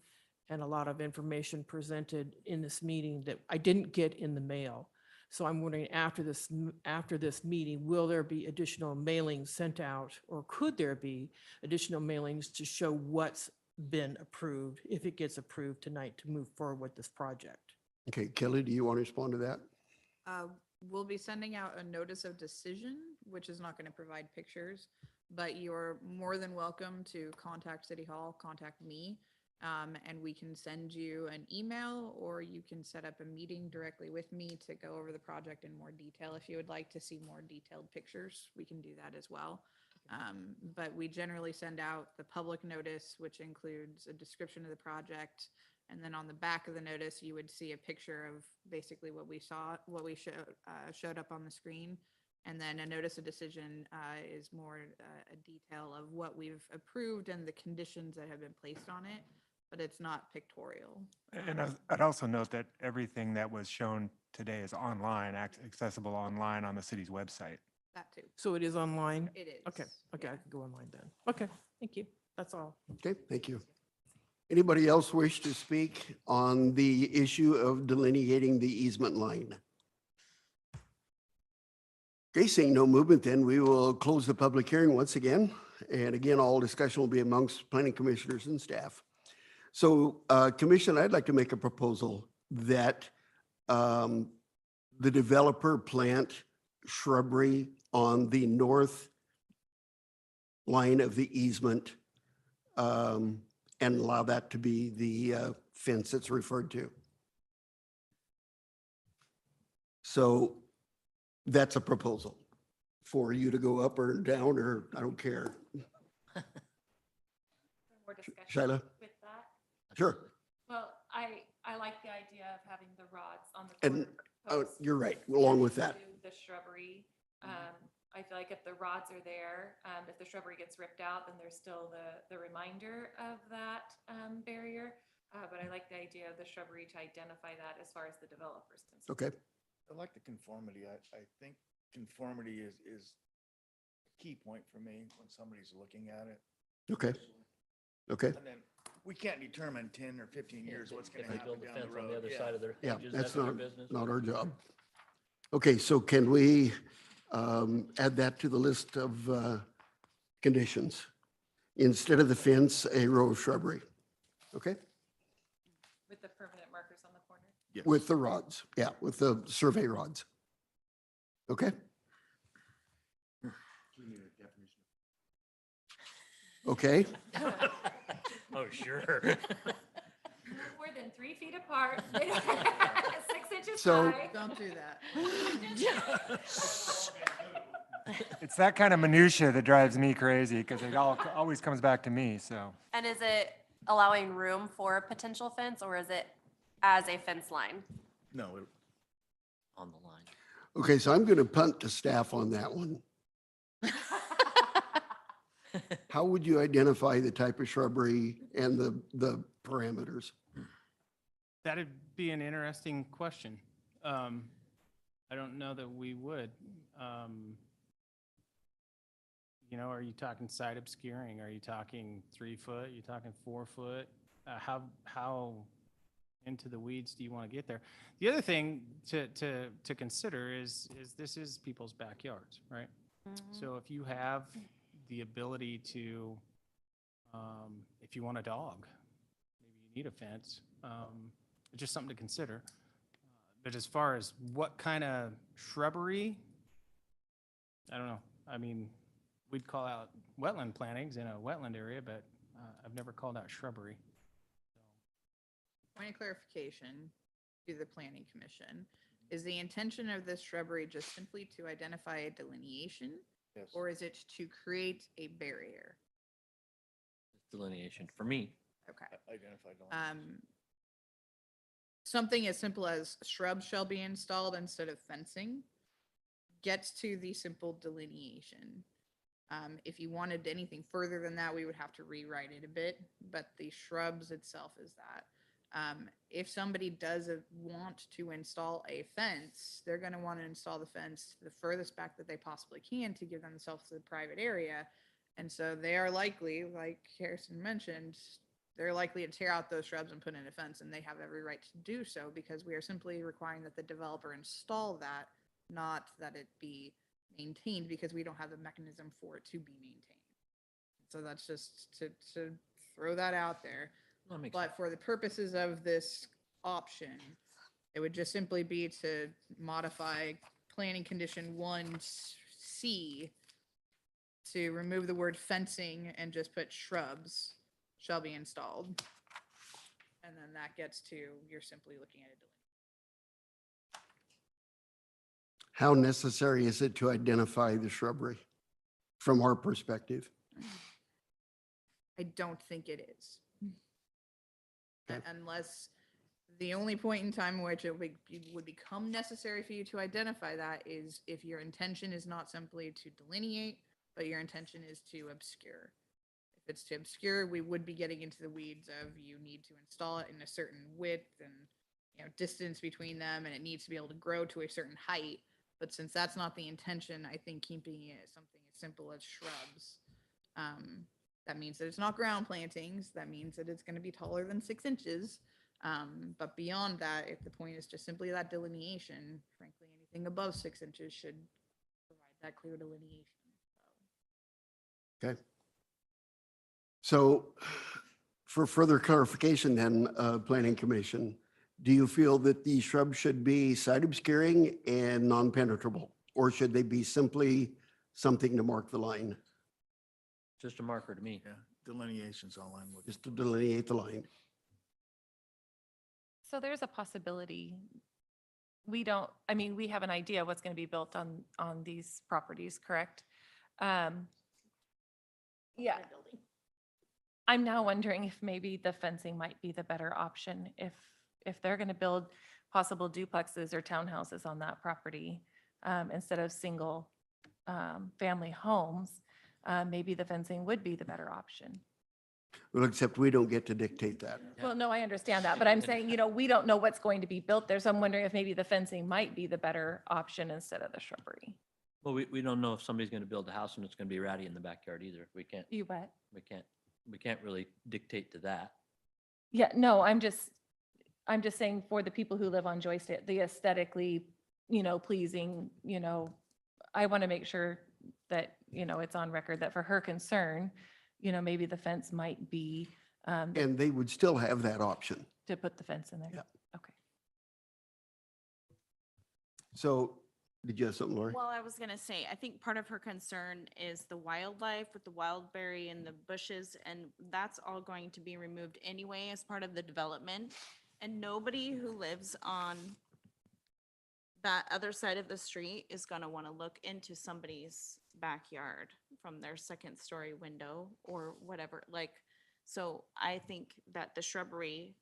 and a lot of information presented in this meeting that I didn't get in the mail. So I'm wondering, after this meeting, will there be additional mailings sent out, or could there be additional mailings to show what's been approved, if it gets approved tonight, to move forward with this project? Okay, Kelly, do you want to respond to that? We'll be sending out a notice of decision, which is not going to provide pictures, but you're more than welcome to contact City Hall, contact me, and we can send you an email, or you can set up a meeting directly with me to go over the project in more detail. If you would like to see more detailed pictures, we can do that as well. But we generally send out the public notice, which includes a description of the project. And then on the back of the notice, you would see a picture of basically what we saw, what we showed up on the screen. And then a notice of decision is more a detail of what we've approved and the conditions that have been placed on it, but it's not pictorial. And I'd also note that everything that was shown today is online, accessible online on the city's website. That too. So it is online? It is. Okay, I can go online then. Okay, thank you. That's all. Okay, thank you. Anybody else wish to speak on the issue of delineating the easement line? Okay, seeing no movement, then we will close the public hearing once again. And again, all discussion will be amongst planning commissioners and staff. So, Commission, I'd like to make a proposal that the developer plant shrubbery on the north line of the easement and allow that to be the fence that's referred to. So that's a proposal for you to go up or down, or I don't care. More discussion Shyla? with that. Sure. Well, I like the idea of having the rods on the And corner posts. you're right, along with that. to The shrubbery. I feel like if the rods are there, if the shrubbery gets ripped out, then there's still the reminder of that barrier. But I like the idea of the shrubbery to identify that as far as the developers concerned. Okay, I like the conformity. I think conformity is a key point for me when somebody's looking at it. okay, okay. And then we can't determine 10 or 15 years what's going If to they happen build a down the fence on the road. other Yeah. side of their Yeah, hedges, that's their not, business. not our job. Okay, so can we add that to the list of conditions? Instead of the fence, a row of shrubbery, okay? With the permanent markers on the corner. Yes. With the rods, yeah, with the survey rods. Okay? Okay, Oh, sure. No more than 3 feet apart, 6 inches So- high. Don't do that. It's that kind of minutia that drives me crazy because it always comes back to me, so. And is it allowing room for a potential fence or is it as a fence line? No, On the line. okay, so I'm going to punt to staff on that one. How would you identify the type of shrubbery and the parameters? That'd be an interesting question. I don't know that we would. Are you talking side obscuring? Are you talking 3 foot? Are you talking 4 foot? How into the weeds do you want to get there? The other thing to consider is this is people's backyards, right? So if you have the ability to, if you want a dog, maybe you need a fence. It's just something to consider. But as far as what kind of shrubbery, I don't know. I mean, we'd call out wetland plantings in a wetland area, but I've never called out shrubbery. Point of clarification to the planning commission. Is the intention of this shrubbery just simply to identify a delineation? yes. Or is it to create a barrier? Delineation for me. Okay. Identified. on- Something as simple as shrubs shall be installed instead of fencing gets to the simple delineation. If you wanted anything further than that, we would have to rewrite it a bit, but the shrubs itself is that. If somebody does want to install a fence, they're going to want to install the fence the furthest back that they possibly can to give themselves a private area. And so they are likely, like Harrison mentioned, they're likely to tear out those shrubs and put in a fence, and they have every right to do so because we are simply requiring that the developer install that, not that it be maintained, because we don't have the mechanism for it to be maintained. So that's just to throw that out there. That makes sense. But for the purposes of this option, it would just simply be to modify planning condition 1C to remove the word fencing and just put shrubs shall be installed. And then that gets to, you're simply looking at it. How necessary is it to identify the shrubbery from our perspective? I don't think it is. Okay. Unless the only point in time in which it would become necessary for you to identify that is if your intention is not simply to delineate, but your intention is to obscure. If it's to obscure, we would be getting into the weeds of you need to install it in a certain width and distance between them, and it needs to be able to grow to a certain height. But since that's not the intention, I think keeping it something as simple as shrubs. That means that it's not ground plantings. That means that it's going to be taller than 6 inches. But beyond that, if the point is just simply that delineation, frankly, anything above 6 inches should provide that clear delineation. Okay. So for further clarification then, Planning Commission, do you feel that the shrubs should be side obscuring and non-penetrable? Or should they be simply something to mark the line, Just a marker to me. Yeah, delineation's all I'm looking. just to delineate the line? So there's a possibility. We don't, I mean, we have an idea what's going to be built on these properties, correct? Yeah. I'm now wondering if maybe the fencing might be the better option if they're going to build possible duplexes or townhouses on that property instead of single family homes, maybe the fencing would be the better option. Well, except we don't get to dictate that. Well, no, I understand that, but I'm saying, we don't know what's going to be built there, so I'm wondering if maybe the fencing might be the better option instead of the shrubbery. Well, we don't know if somebody's going to build a house and it's going to be rowdy in the backyard either. We can't, You bet. we can't really dictate to that. Yeah, no, I'm just saying for the people who live on Joy Street, the aesthetically, pleasing, I want to make sure that, it's on record that for her concern, maybe the fence might be And they would still have that option. to put the fence in there. Yeah. Okay. So did you have something, Lori? Well, I was gonna say, I think part of her concern is the wildlife with the wildberry and the bushes, and that's all going to be removed anyway as part of the development. And nobody who lives on that other side of the street is gonna wanna look into somebody's backyard from their second story window or whatever, so I think that the shrubbery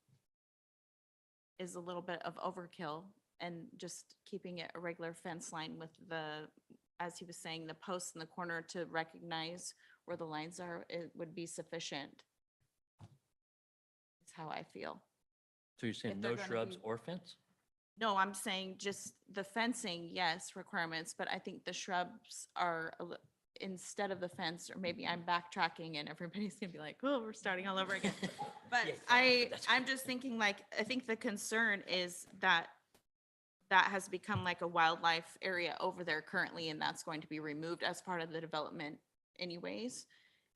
is a little bit of overkill, and just keeping it a regular fence line with the, as he was saying, the posts in the corner to recognize where the lines are, it would be sufficient. Is how I feel. So you're saying If they're no gonna shrubs be- or fence? No, I'm saying just the fencing, yes, requirements, but I think the shrubs are, instead of the fence, or maybe I'm backtracking and everybody's gonna be like, oh, we're starting all over again. But I'm just thinking I think the concern is that has become like a wildlife area over there currently, and that's going to be removed as part of the development anyways.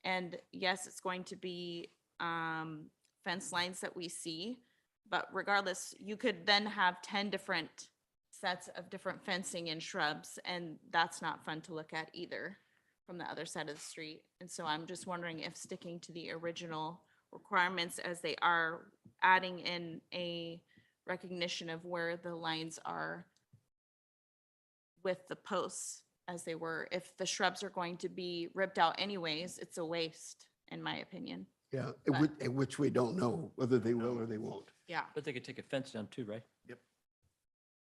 And yes, it's going to be fence lines that we see, but regardless, you could then have 10 different sets of different fencing and shrubs, and that's not fun to look at either from the other side of the street. And so I'm just wondering if sticking to the original requirements as they are, adding in a recognition of where the lines are with the posts as they were. If the shrubs are going to be ripped out anyways, it's a waste, in my opinion. Yeah, But- which we don't know whether they will or they won't. Yeah. But they could take a fence down too, right?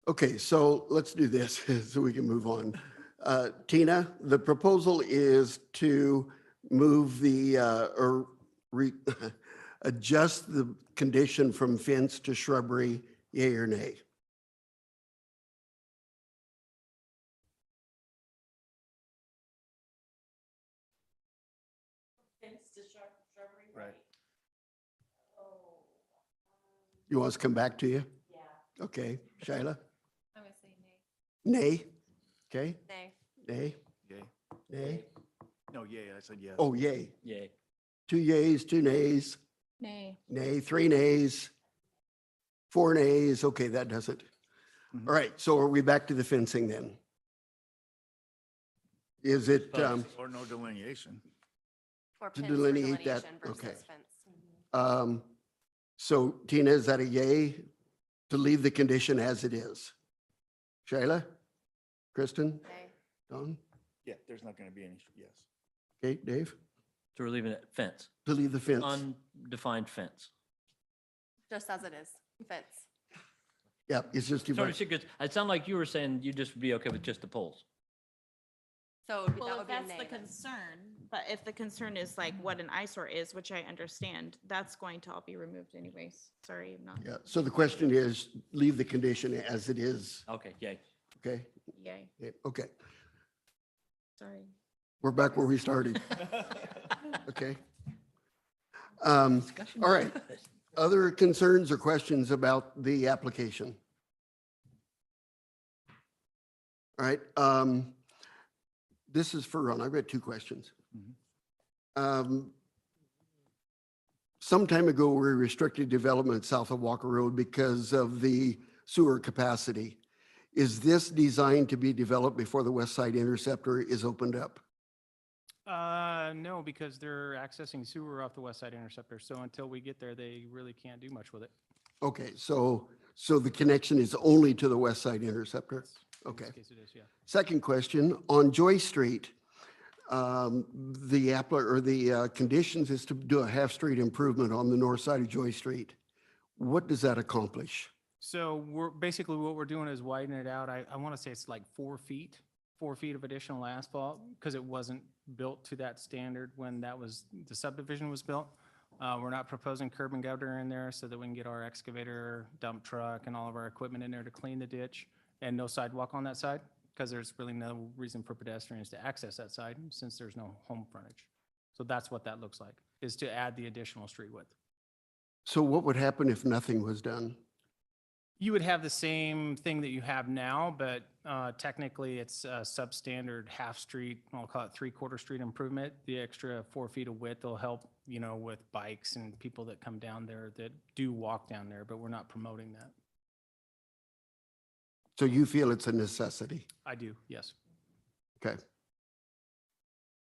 Okay, so let's do this so we can move on. Tina, the proposal is to move the, adjust the condition from fence to shrubbery, yea or nay? Right. You want us to come back to you? Yeah. Okay, Shyla? I'm going to say nay. Nay? Okay, Nay. nay, Yay. nay? No, yay, I said yes. Oh, yay. Yay. 2 yays, 2 nays, Nay. nay, 3 nays, 4 nays. Okay, that does it. Mhm. All right, so are we back to the fencing then? Is it, Or no delineation. Or To pins for delineate that, delineation versus okay. fence. so Tina, is that a yay to leave the condition as it is? Shayla? Kristen? Nay. Don? Yeah, there's not going to be any, yes. Okay, Dave? So we're leaving it fence, To leave the fence? undefined fence. Just as it is, fence. Yeah, it's just, So it sounded like you were saying you'd just be okay with just the poles. So that Well, would if be a that's nay the then. concern, but if the concern is like what an eyesore is, which I understand, that's going to all be removed anyways. Sorry, I'm not, yeah, so the question is, leave the condition as it is, Okay, yay. okay? yay, Yeah, okay, sorry. we're back where we started, okay? All right, other concerns or questions about the application? All right, this is for Ron. I've got two questions. Mhm. Some time ago, we restricted development south of Walker Road because of the sewer capacity. Is this designed to be developed before the West Side Interceptor is opened up? No, because they're accessing sewer off the West Side Interceptor. So until we get there, they really can't do much with it. Okay, so the connection is only to the West Side Interceptor? In Okay. this case, it is, yeah. Second question, on Joy Street, the conditions is to do a half-street improvement on the north side of Joy Street. What does that accomplish? So we're basically what we're doing is widen it out. I want to say it's like 4 feet of additional asphalt because it wasn't built to that standard when the subdivision was built. We're not proposing curb and gutter in there so that we can get our excavator, dump truck, and all of our equipment in there to clean the ditch, and no sidewalk on that side because there's really no reason for pedestrians to access that side since there's no home frontage. So that's what that looks like, is to add the additional street width. So what would happen if nothing was done? You would have the same thing that you have now, but technically it's a substandard half-street, I'll call it three-quarter street improvement. The extra 4 feet of width will help, with bikes and people that come down there that do walk down there, but we're not promoting that. So you feel it's a necessity? I do, yes. Okay.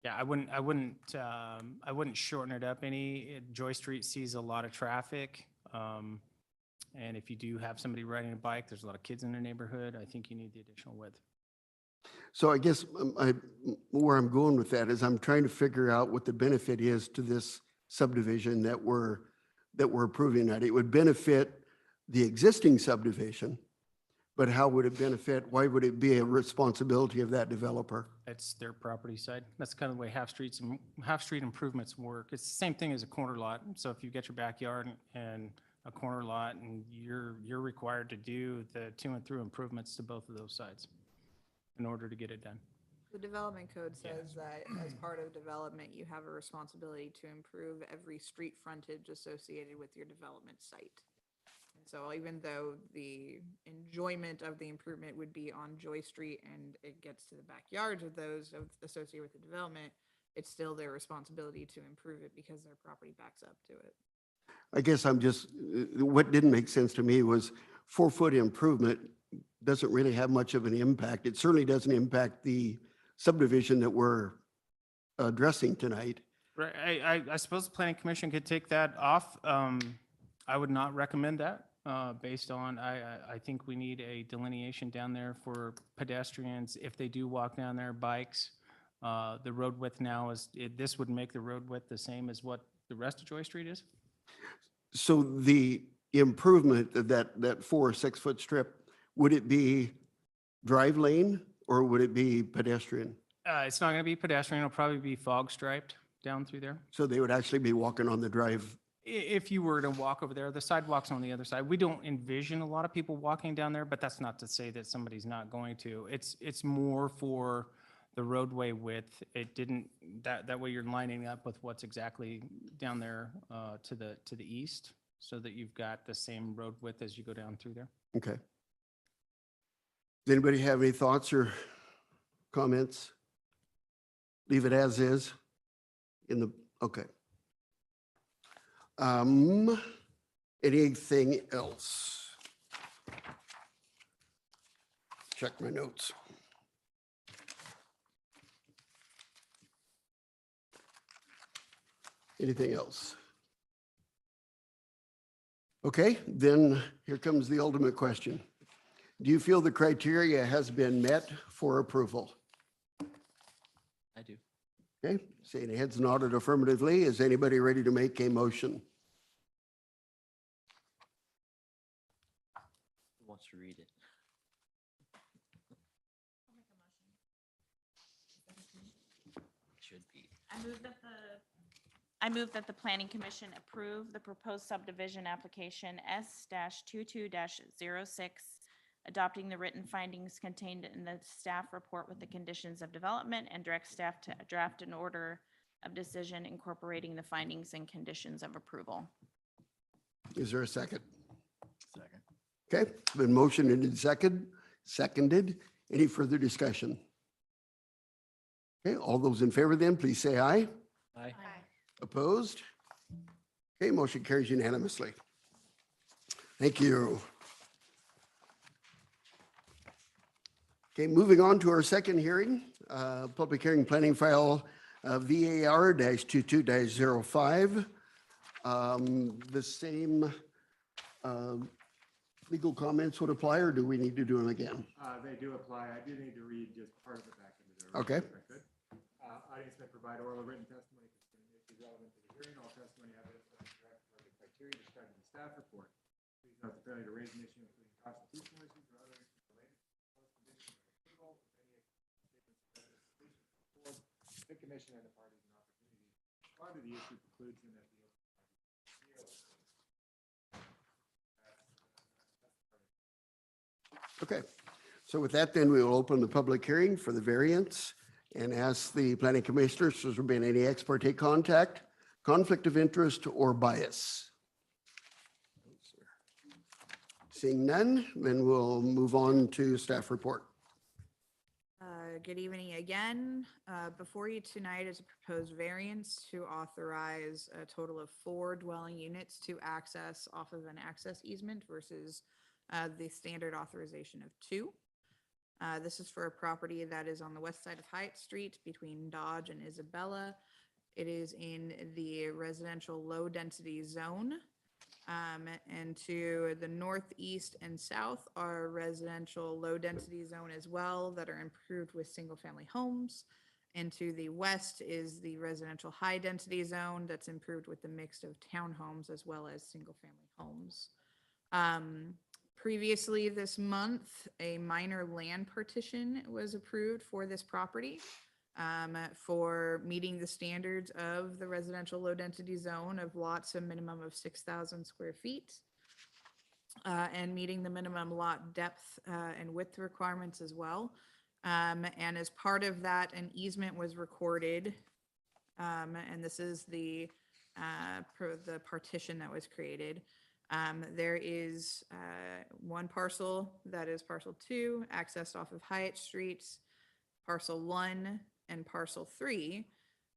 Yeah, I wouldn't shorten it up any. Joy Street sees a lot of traffic. And if you do have somebody riding a bike, there's a lot of kids in the neighborhood. I think you need the additional width. So I guess where I'm going with that is I'm trying to figure out what the benefit is to this subdivision that we're approving that. It would benefit the existing subdivision, but how would it benefit? Why would it be a responsibility of that developer? It's their property side. That's kind of the way half-street improvements work. It's the same thing as a corner lot. So if you get your backyard and a corner lot and you're required to do the to and through improvements to both of those sides in order to get it done. The development code says that as part of development, you have a responsibility to improve every street frontage associated with your development site. And so even though the enjoyment of the improvement would be on Joy Street and it gets to the backyards of those associated with the development, it's still their responsibility to improve it because their property backs up to it. I guess what didn't make sense to me was 4-foot improvement doesn't really have much of an impact. It certainly doesn't impact the subdivision that we're addressing tonight. Right. I suppose the planning commission could take that off. I would not recommend that based on, I think we need a delineation down there for pedestrians if they do walk down there, bikes. The road width now this would make the road width the same as what the rest of Joy Street is? So the improvement of that 4 or 6-foot strip, would it be drive lane or would it be pedestrian? It's not going to be pedestrian. It'll probably be fog striped down through there. So they would actually be walking on the drive. If you were to walk over there, the sidewalk's on the other side. We don't envision a lot of people walking down there, but that's not to say that somebody's not going to. It's more for the roadway width. It didn't, that way you're lining up with what's exactly down there to the east so that you've got the same road width as you go down through there. Okay. Does anybody have any thoughts or comments? Leave it as is okay. Anything else? Check my notes. Anything else? Okay, then here comes the ultimate question. Do you feel the criteria has been met for approval? I do. Okay, seeing heads nodded affirmatively, is anybody ready to make a motion? Who wants to read it? Should be. I move that the planning commission approve the proposed subdivision application S-22-06, adopting the written findings contained in the staff report with the conditions of development and direct staff to draft an order of decision incorporating the findings and conditions of approval. Is there a second? Second. Okay, been motioned and seconded. Any further discussion? Okay, all those in favor then, please say aye. Aye. Opposed? Okay, motion carries unanimously. Thank you. Okay, moving on to our second hearing, public hearing planning file VAR-22-05. The same legal comments would apply, or do we need to do them again? They do apply. I do need to read just part of it back into the. Okay. If I could. Audience may provide oral or written testimony concerning issues relevant to the hearing. All testimony evidence of the correct or the criteria described in the staff report. Please note the failure to raise an issue including constitutional issues or other issues related to the proposed condition or approval of any statements of evidence sufficient to afford the commission and the parties an opportunity to respond to the issue precludes them at the open. Okay, so with that, then we will open the public hearing for the variance and ask the planning commissioners, has there been any ex parte contact, conflict of interest, or bias? Seeing none, then we'll move on to staff report. Good evening again. Before you tonight is a proposed variance to authorize a total of 4 dwelling units to access off of an access easement versus the standard authorization of 2. This is for a property that is on the west side of Hyatt Street between Dodge and Isabella. It is in the residential low-density zone. And to the northeast and south are residential low-density zone as well that are improved with single-family homes. And to the west is the residential high-density zone that's improved with the mix of townhomes as well as single-family homes. Previously this month, a minor land partition was approved for this property for meeting the standards of the residential low-density zone of lots a minimum of 6,000 square feet and meeting the minimum lot depth and width requirements as well. And as part of that, an easement was recorded. And this is the partition that was created. There is one parcel that is parcel 2 accessed off of Hyatt Street. Parcel 1 and parcel 3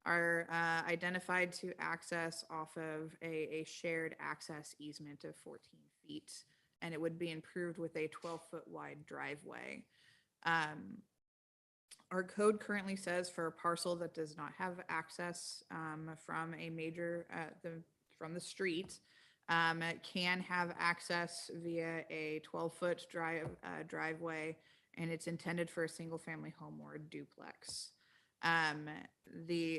are identified to access off of a shared access easement of 14 feet. And it would be improved with a 12-foot wide driveway. Our code currently says for a parcel that does not have access from a major, from the street, it can have access via a 12-foot driveway, and it's intended for a single-family home or a duplex.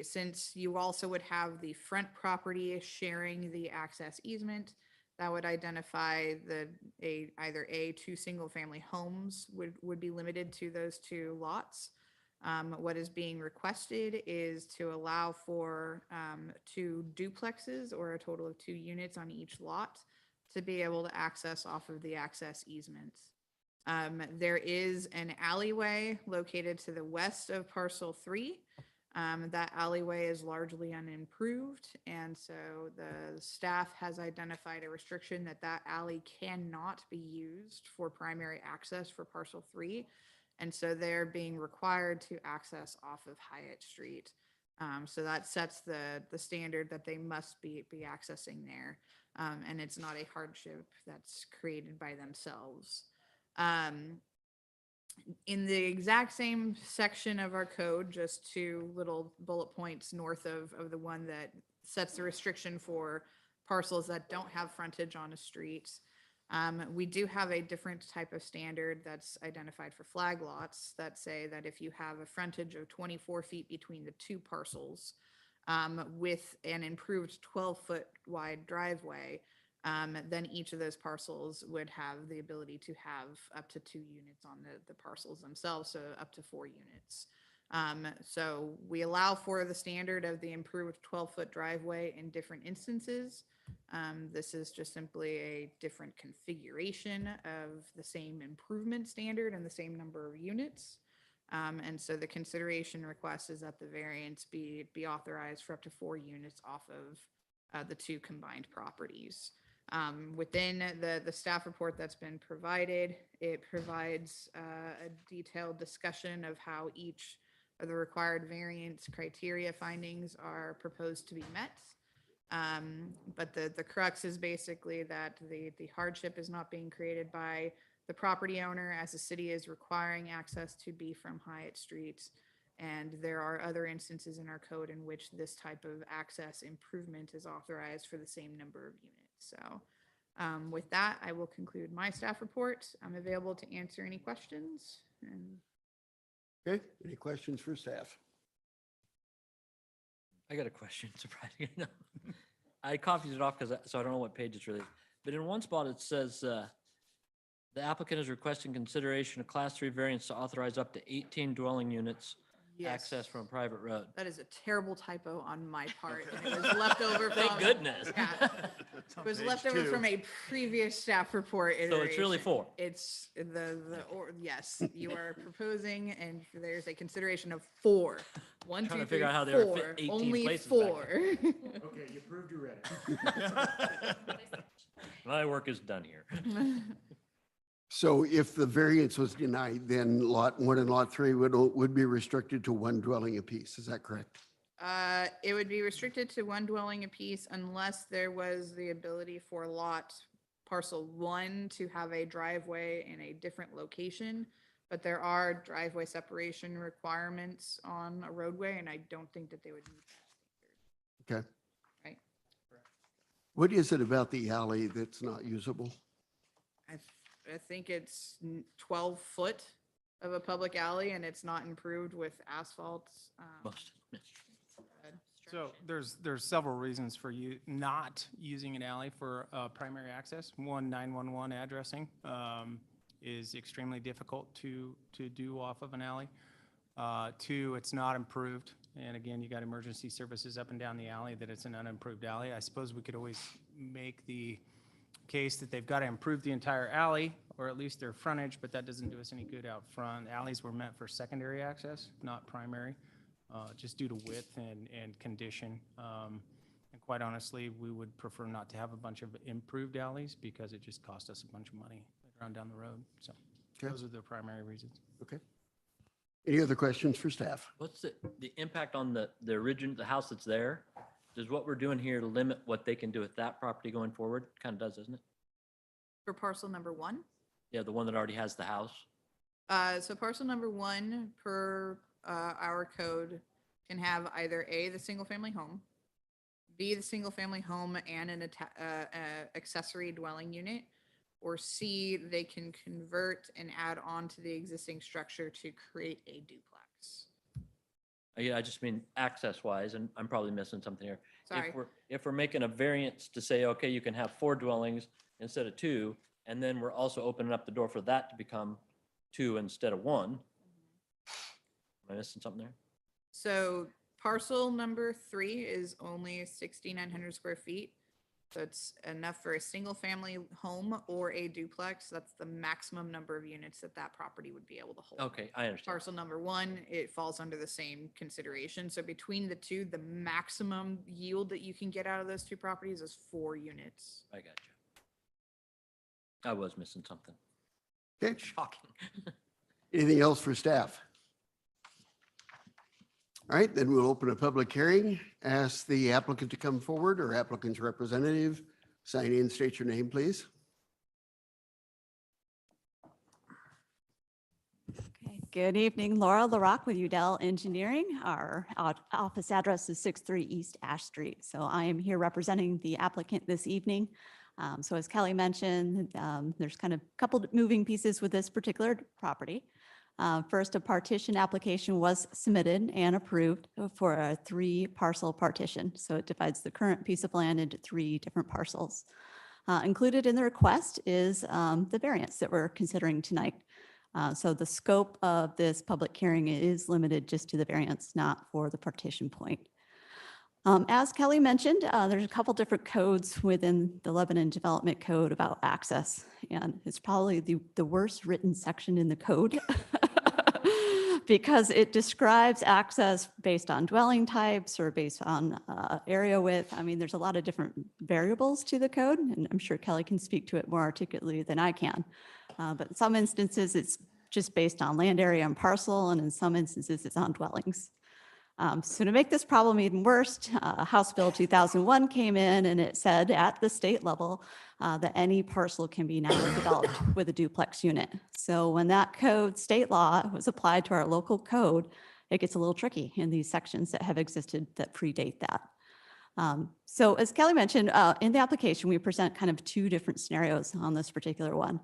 Since you also would have the front property sharing the access easement, that would identify either 2 single-family homes would be limited to those 2 lots. What is being requested is to allow for 2 duplexes or a total of 2 units on each lot to be able to access off of the access easements. There is an alleyway located to the west of parcel 3. That alleyway is largely unimproved, and so the staff has identified a restriction that alley cannot be used for primary access for parcel 3. And so they're being required to access off of Hyatt Street. So that sets the standard that they must be accessing there. And it's not a hardship that's created by themselves. In the exact same section of our code, just 2 little bullet points north of the one that sets the restriction for parcels that don't have frontage on a street. We do have a different type of standard that's identified for flag lots that say that if you have a frontage of 24 feet between the 2 parcels with an improved 12-foot wide driveway, then each of those parcels would have the ability to have up to 2 units on the parcels themselves, so up to 4 units. So we allow for the standard of the improved 12-foot driveway in different instances. This is just simply a different configuration of the same improvement standard and the same number of units. And so the consideration request is that the variance be authorized for up to 4 units off of the 2 combined properties. Within the staff report that's been provided, it provides a detailed discussion of how each the required variance criteria findings are proposed to be met. But the crux is basically that the hardship is not being created by the property owner, as the city is requiring access to be from Hyatt Street. And there are other instances in our code in which this type of access improvement is authorized for the same number of units. So with that, I will conclude my staff report. I'm available to answer any questions. And Okay, any questions for staff? I got a question, surprisingly enough. I copied it off because, so I don't know what page it's really, but in one spot it says, the applicant is requesting consideration of class 3 variance to authorize up to 18 dwelling units yes, access from a private road. that is a terrible typo on my part. And it was left over from. Thank goodness. Yeah. It was left over from a previous staff report So it's really iteration. 4. It's yes, you are proposing, and there's a consideration of 4. 1, Trying 2, to figure 3, out how they would 4. fit 18 Only places back 4. Okay, you proved you read it. My work is done here. So if the variance was denied, then lot 1 and lot 3 would be restricted to 1 dwelling apiece. Is that correct? It would be restricted to 1 dwelling apiece unless there was the ability for parcel 1 to have a driveway in a different location. But there are driveway separation requirements on a roadway, and I don't think that they would meet that standard. Okay. Right. What is it about the alley that's not usable? I think it's 12 foot of a public alley, and it's not improved with asphalt. Most. So there's several reasons for you not using an alley for primary access. 1, 911 addressing is extremely difficult to do off of an alley. 2, it's not improved. And again, you got emergency services up and down the alley that it's an unimproved alley. I suppose we could always make the case that they've got to improve the entire alley, or at least their frontage, but that doesn't do us any good out front. Alleys were meant for secondary access, not primary, just due to width and condition. And quite honestly, we would prefer not to have a bunch of improved alleys because it just cost us a bunch of money later on down the road. So Okay. those are the primary reasons. Okay. Any other questions for staff? What's the impact on the house that's there? Does what we're doing here limit what they can do with that property going forward? Kind of does, doesn't it? For parcel number 1? Yeah, the one that already has the house. So parcel number 1 per our code can have either A, the single family home, B, the single family home and an accessory dwelling unit, or C, they can convert and add on to the existing structure to create a duplex. Yeah, I just mean access wise, and I'm probably missing something here. Sorry. If we're making a variance to say, okay, you can have 4 dwellings instead of 2, and then we're also opening up the door for that to become 2 instead of 1. Am I missing something there? So parcel number 3 is only 6,900 square feet. So it's enough for a single family home or a duplex. That's the maximum number of units that property would be able to hold. Okay, I understand. Parcel number 1, it falls under the same consideration. So between the two, the maximum yield that you can get out of those 2 properties is 4 units. I got you. I was missing something. Okay. Shocking. Anything else for staff? All right, then we'll open a public hearing. Ask the applicant to come forward or applicant's representative. Sign in, state your name, please. Okay, good evening, Laura LaRock with Udell Engineering. Our office address is 63 East Ash Street. So I am here representing the applicant this evening. So as Kelly mentioned, there's kind of a couple moving pieces with this particular property. First, a partition application was submitted and approved for a 3-parcel partition. So it divides the current piece of land into 3 different parcels. Included in the request is the variance that we're considering tonight. So the scope of this public hearing is limited just to the variance, not for the partition point. As Kelly mentioned, there's a couple different codes within the Lebanon Development Code about access, and it's probably the worst written section in the code because it describes access based on dwelling types or based on area width. I mean, there's a lot of different variables to the code, and I'm sure Kelly can speak to it more articulately than I can. But in some instances, it's just based on land area and parcel, and in some instances, it's on dwellings. So to make this problem even worse, House Bill 2001 came in and it said at the state level that any parcel can be now developed with a duplex unit. So when that code, state law, was applied to our local code, it gets a little tricky in these sections that have existed that predate that. So as Kelly mentioned, in the application, we present kind of two different scenarios on this particular one.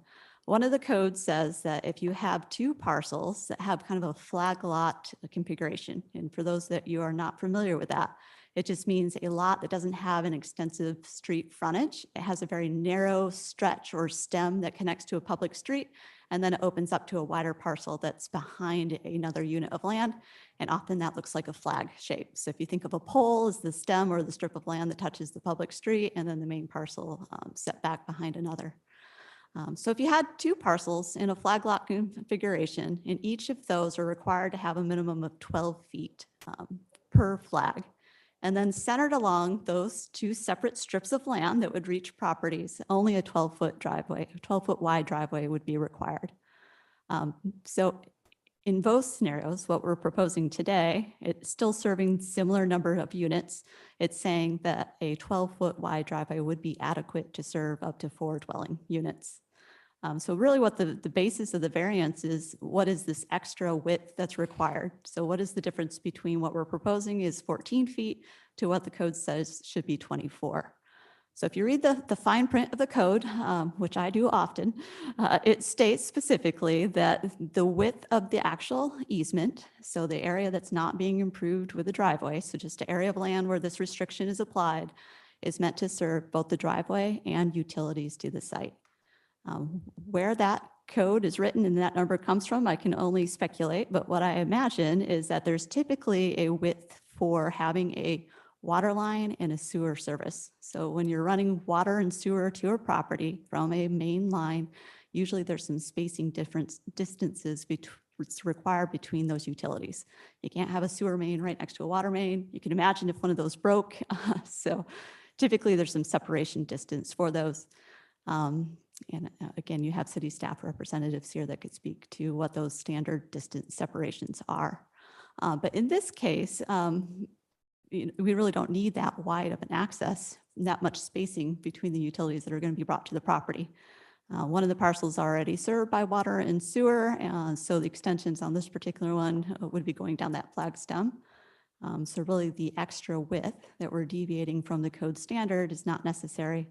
One of the codes says that if you have two parcels that have kind of a flag lot configuration, and for those that you are not familiar with that, it just means a lot that doesn't have an extensive street frontage. It has a very narrow stretch or stem that connects to a public street, and then it opens up to a wider parcel that's behind another unit of land. And often that looks like a flag shape. So if you think of a pole as the stem or the strip of land that touches the public street, and then the main parcel set back behind another. So if you had two parcels in a flag lot configuration, and each of those are required to have a minimum of 12 feet per flag, and then centered along those two separate strips of land that would reach properties, only a 12-foot driveway, a 12-foot wide driveway would be required. So in both scenarios, what we're proposing today, it's still serving similar number of units. It's saying that a 12-foot wide driveway would be adequate to serve up to 4 dwelling units. So really what the basis of the variance is, what is this extra width that's required? So what is the difference between what we're proposing is 14 feet to what the code says should be 24? So if you read the fine print of the code, which I do often, it states specifically that the width of the actual easement, so the area that's not being improved with the driveway, so just an area of land where this restriction is applied, is meant to serve both the driveway and utilities to the site. Where that code is written and that number comes from, I can only speculate, but what I imagine is that there's typically a width for having a water line and a sewer service. So when you're running water and sewer to a property from a main line, usually there's some spacing distances it's required between those utilities. You can't have a sewer main right next to a water main. You can imagine if one of those broke. So typically there's some separation distance for those. And again, you have city staff representatives here that could speak to what those standard distance separations are. But in this case, we really don't need that wide of an access, that much spacing between the utilities that are going to be brought to the property. One of the parcels already served by water and sewer, so the extensions on this particular one would be going down that flag stem. So really the extra width that we're deviating from the code standard is not necessary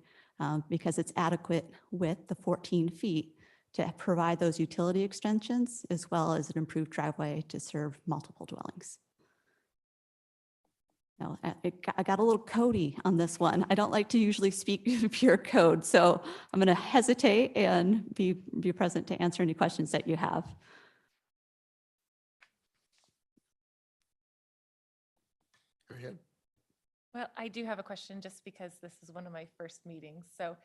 because it's adequate with the 14 feet to provide those utility extensions as well as an improved driveway to serve multiple dwellings. Now, I got a little codey on this one. I don't like to usually speak pure code, so I'm going to hesitate and be present to answer any questions that you have. Go ahead. Well, I do have a question just because this is one of my first meetings. So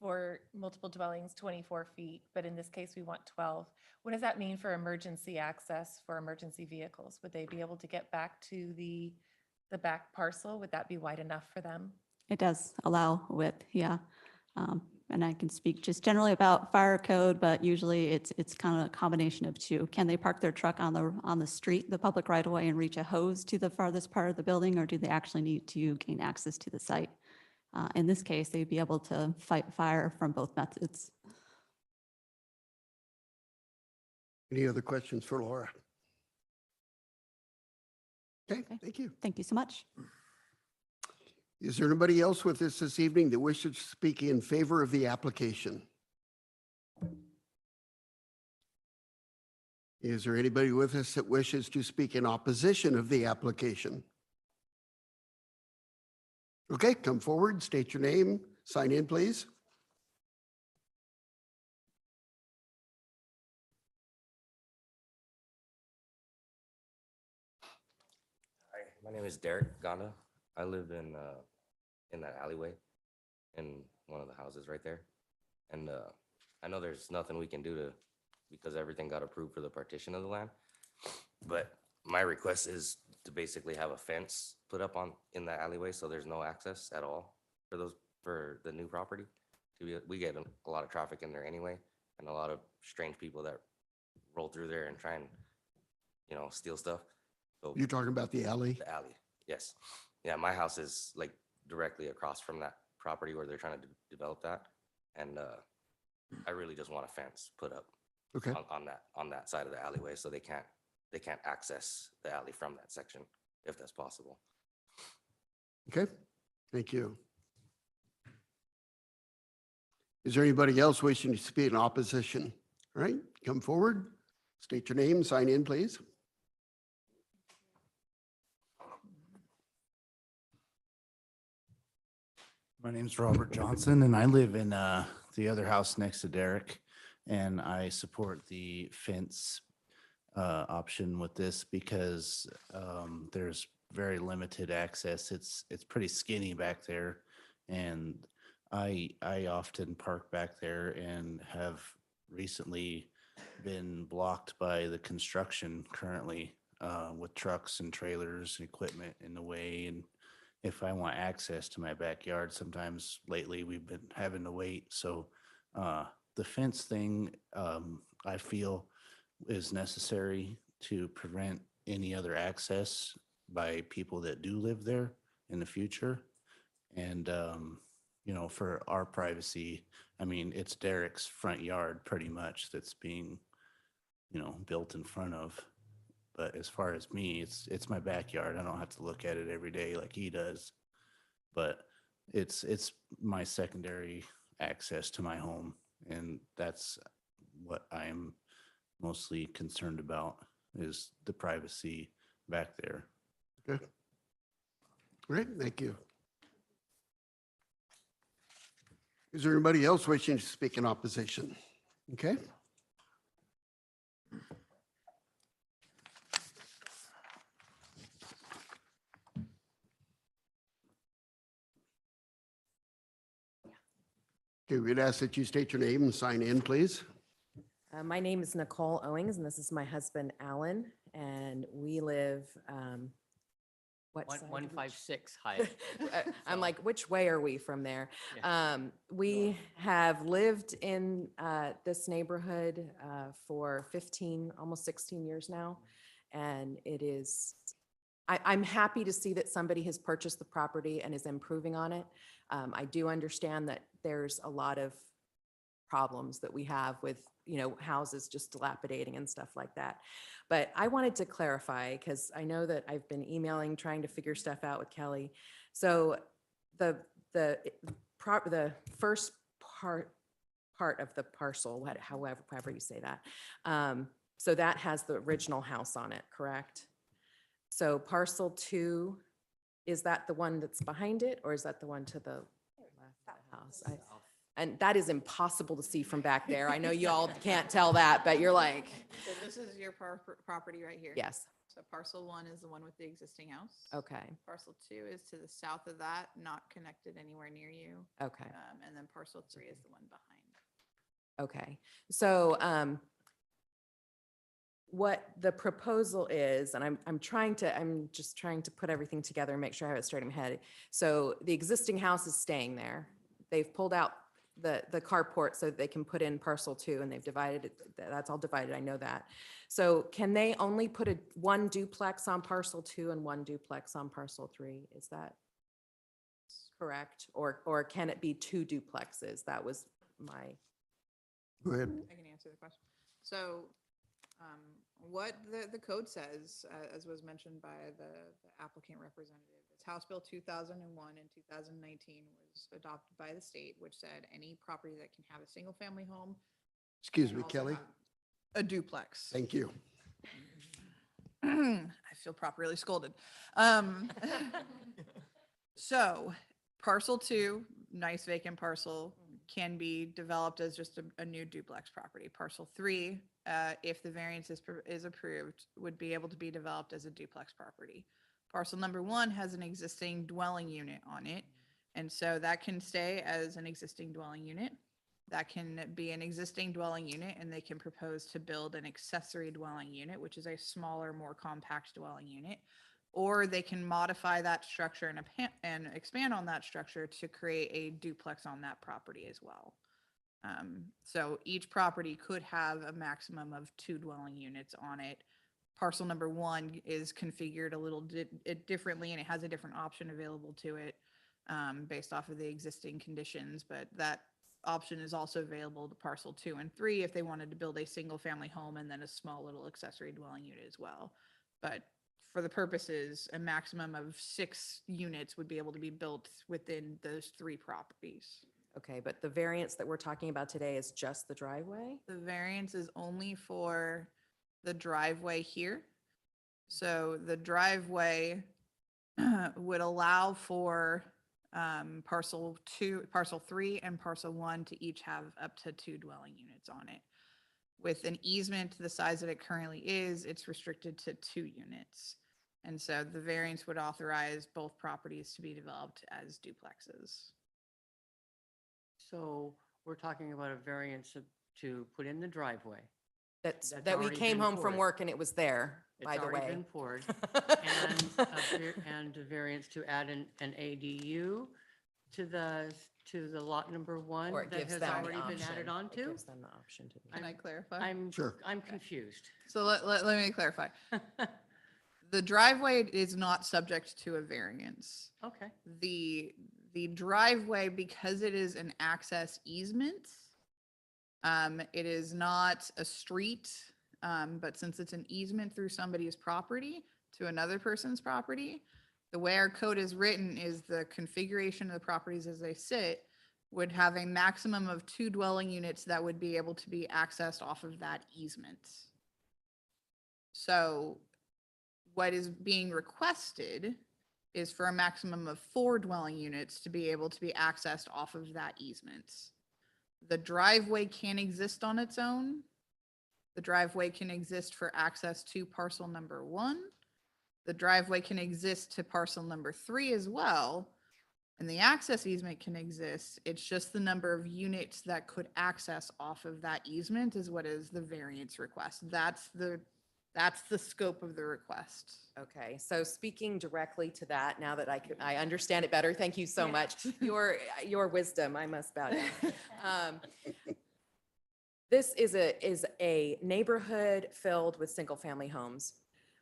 for multiple dwellings, 24 feet, but in this case, we want 12. What does that mean for emergency access for emergency vehicles? Would they be able to get back to the back parcel? Would that be wide enough for them? It does allow width, yeah. And I can speak just generally about fire code, but usually it's kind of a combination of two. Can they park their truck on the street, the public right of way, and reach a hose to the farthest part of the building, or do they actually need to gain access to the site? In this case, they'd be able to fight fire from both methods. Any other questions for Laura? Okay, Okay. thank you. Thank you so much. Is there anybody else with us this evening that wishes to speak in favor of the application? Is there anybody with us that wishes to speak in opposition of the application? Okay, come forward, state your name, sign in, please. Hi, my name is Derek Ganda. I live in that alleyway in one of the houses right there. And I know there's nothing we can do because everything got approved for the partition of the land. But my request is to basically have a fence put up in the alleyway so there's no access at all for the new property. We get a lot of traffic in there anyway, and a lot of strange people that roll through there and try and, steal stuff. So You're talking about the alley? the alley, yes. Yeah, my house is like directly across from that property where they're trying to develop that. And I really just want a fence put up Okay, on that side of the alleyway, so they can't access the alley from that section, if that's possible. okay, thank you. Is there anybody else wishing to speak in opposition? All right, come forward, state your name, sign in, please. My name's Robert Johnson, and I live in the other house next to Derek, and I support the fence option with this because there's very limited access. It's pretty skinny back there, and I often park back there and have recently been blocked by the construction currently with trucks and trailers and equipment in the way. And if I want access to my backyard, sometimes lately we've been having to wait. So the fence thing, I feel is necessary to prevent any other access by people that do live there in the future. And, for our privacy, I mean, it's Derek's front yard pretty much that's being, built in front of. But as far as me, it's my backyard. I don't have to look at it every day like he does. But it's my secondary access to my home, and that's what I'm mostly concerned about is the privacy back there. Okay. All right, thank you. Is there anybody else wishing to speak in opposition? Okay. Okay, we'd ask that you state your name and sign in, please. My name is Nicole Owings, and this is my husband, Alan, and we live, what side? 156 Hyatt. I'm like, which way are we from there? Yeah. We have lived in this neighborhood for 15, almost 16 years now, and it is, I'm happy to see that somebody has purchased the property and is improving on it. I do understand that there's a lot of problems that we have with, houses just dilapidating and stuff like that. But I wanted to clarify, because I know that I've been emailing, trying to figure stuff out with Kelly. So the first part of the parcel, however you say that, so that has the original house on it, correct? So parcel 2, is that the one that's behind it, or is that the one to the left of the house? And that is impossible to see from back there. I know you all can't tell that, but you're like, So this is your property right here? yes, So parcel 1 is the one with the existing house. okay, Parcel 2 is to the south of that, not connected anywhere near you. okay, And then parcel 3 is the one behind. okay. So what the proposal is, and I'm just trying to put everything together and make sure I have it straight in my head. So the existing house is staying there. They've pulled out the carport so that they can put in parcel 2, and they've divided it. That's all divided. I know that. So can they only put one duplex on parcel 2 and one duplex on parcel 3? Is that correct? Or can it be 2 duplexes? That was my. Go ahead. I can answer the question. So what the code says, as was mentioned by the applicant representative, is House Bill 2001 and 2019 was adopted by the state, which said any property that can have a single family home. Excuse can me, also Kelly. have a duplex. Thank you. I feel properly scolded. So parcel 2, nice vacant parcel, can be developed as just a new duplex property. Parcel 3, if the variance is approved, would be able to be developed as a duplex property. Parcel number 1 has an existing dwelling unit on it, and so that can stay as an existing dwelling unit. That can be an existing dwelling unit, and they can propose to build an accessory dwelling unit, which is a smaller, more compact dwelling unit. Or they can modify that structure and expand on that structure to create a duplex on that property as well. So each property could have a maximum of 2 dwelling units on it. Parcel number 1 is configured a little differently, and it has a different option available to it based off of the existing conditions, but that option is also available to parcel 2 and 3 if they wanted to build a single family home and then a small little accessory dwelling unit as well. But for the purposes, a maximum of 6 units would be able to be built within those 3 properties. Okay, but the variance that we're talking about today is just the driveway? The variance is only for the driveway here. So the driveway would allow for parcel 3 and parcel 1 to each have up to 2 dwelling units on it. With an easement the size that it currently is, it's restricted to 2 units. And so the variance would authorize both properties to be developed as duplexes. So we're talking about a variance to put in the driveway. That's, That's that we already came been home from poured. work and it was there, by It's the already way. been poured. And a variance to add an ADU to the lot number 1 Or it that gives has them the already been added option. on It to? gives them the option to. do Can I clarify? I'm, Sure. I'm confused. So let me clarify. The driveway is not subject to a variance. Okay. The driveway, because it is an access easement, it is not a street, but since it's an easement through somebody's property to another person's property, the way our code is written is the configuration of the properties as they sit would have a maximum of 2 dwelling units that would be able to be accessed off of that easement. So what is being requested is for a maximum of 4 dwelling units to be able to be accessed off of that easement. The driveway can exist on its own. The driveway can exist for access to parcel number 1. The driveway can exist to parcel number 3 as well. And the access easement can exist. It's just the number of units that could access off of that easement is what is the variance request. That's the scope of the request. Okay, so speaking directly to that, now that I understand it better, thank you so much. Your wisdom, I must bow down. This is a neighborhood filled with single-family homes.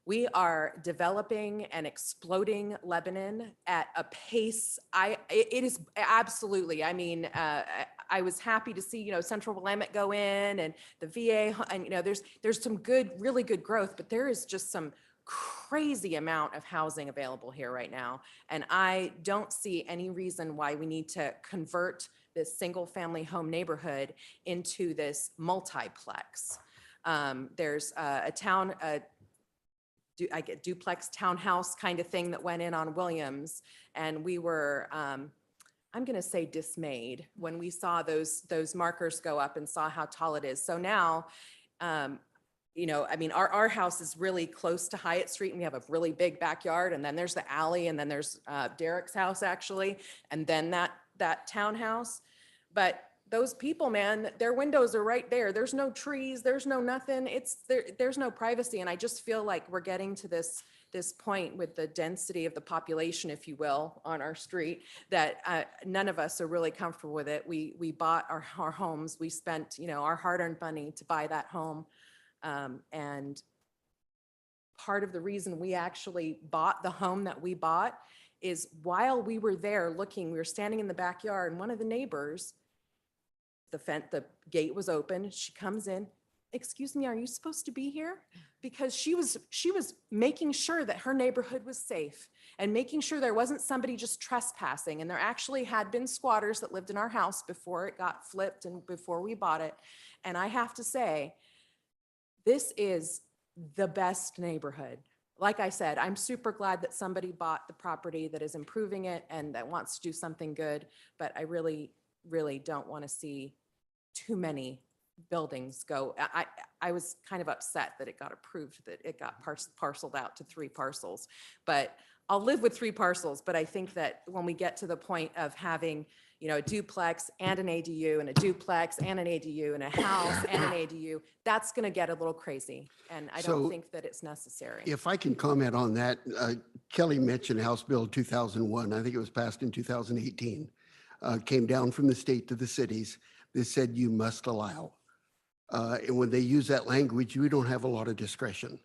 We are developing and exploding Lebanon at a pace. It is absolutely. I mean, I was happy to see Central Willamette go in and the VA, and there's some really good growth, but there is just some crazy amount of housing available here right now, and I don't see any reason why we need to convert this single-family home neighborhood into this multiplex. There's a duplex townhouse kind of thing that went in on Williams. And we were, I'm going to say dismayed when we saw those markers go up and saw how tall it is. So now, I mean, our house is really close to Hyatt Street and we have a really big backyard. And then there's the alley and then there's Derek's house actually. And then that townhouse. But those people, man, their windows are right there. There's no trees, there's no nothing. There's no privacy. And I just feel like we're getting to this point with the density of the population, if you will, on our street, that none of us are really comfortable with it. We bought our homes. We spent, our hard-earned money to buy that home. And part of the reason we actually bought the home that we bought is while we were there looking, we were standing in the backyard and one of the neighbors, the gate was open. She comes in. Excuse me, are you supposed to be here? Because she was making sure that her neighborhood was safe and making sure there wasn't somebody just trespassing. And there actually had been squatters that lived in our house before it got flipped and before we bought it. And I have to say, this is the best neighborhood. Like I said, I'm super glad that somebody bought the property that is improving it and that wants to do something good. But I really, really don't want to see too many buildings go. I was kind of upset that it got approved, that it got parceled out to 3 parcels, but I'll live with 3 parcels. But I think that when we get to the point of having, a duplex and an ADU and a duplex and an ADU and a house and an ADU, that's going to get a little crazy. And I don't So think that it's necessary. if I can comment on that, Kelly mentioned House Bill 2001. I think it was passed in 2018. Came down from the state to the cities. that said you must allow. And when they use that language, we don't have a lot of discretion.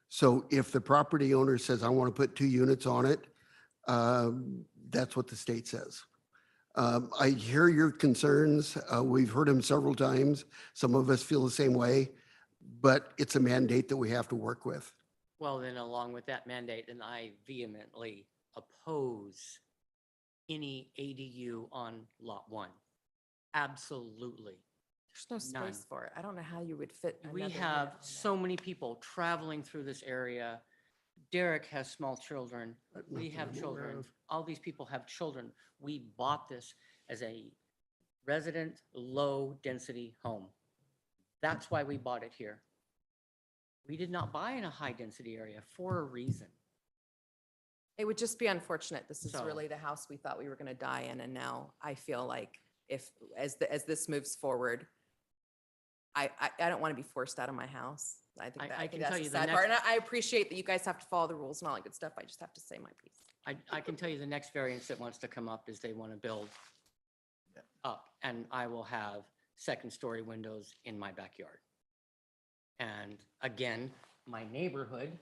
So if the property owner says, I want to put 2 units on it, that's what the state says. I hear your concerns. We've heard them several times. Some of us feel the same way, but it's a mandate that we have to work with. Well, then along with that mandate, and I vehemently oppose any ADU on lot 1. Absolutely. There's no None. space for it. I don't know how you would fit. We another have unit on so many people traveling through this area. Derek has small children. We have children. All these people have children. We bought this as a resident, low-density home. That's why we bought it here. We did not buy in a high-density area for a reason. It would just be unfortunate. This is So- really the house we thought we were going to die in. And now I feel like as this moves forward, I don't want to be forced out of my house. I think I think can that's tell the you the sad part. next- And I appreciate that you guys have to follow the rules and all that good stuff. I just have to say my piece. I can tell you the next variance that wants to come up is they want to build up, and I will have second-story windows in my backyard. And again, my neighborhood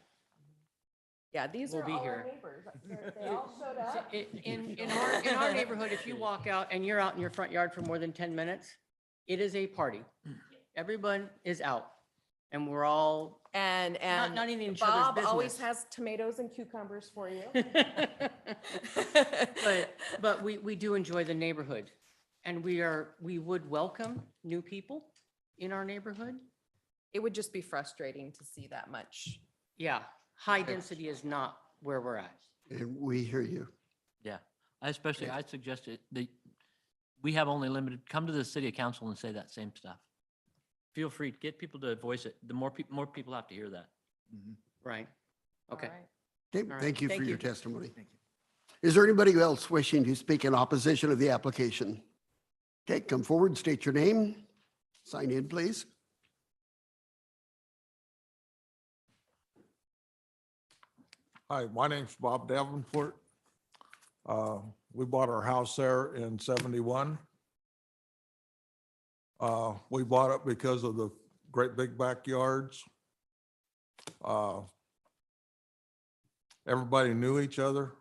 Yeah, these will are be all our here. neighbors. They all showed up. In our neighborhood, if you walk out and you're out in your front yard for more than 10 minutes, it is a party. Everyone is out, and we're all And not even in each other's Bob always business. has tomatoes and cucumbers for you. But we do enjoy the neighborhood, and we would welcome new people in our neighborhood. It would just be frustrating to see that much. Yeah, high density is not where we're at. And we hear you. Yeah, I suggest we have only limited, come to the city council and say that same stuff. Feel free to get people to voice it. The more people have to hear that. Right. Okay. All right. Okay, All right. thank you for Thank your you. testimony. Thank you. Is there anybody else wishing to speak in opposition of the application? Okay, come forward, state your name, sign in, please. Hi, my name's Bob Davenport. We bought our house there in 71. We bought it because of the great big backyards. Everybody knew each other.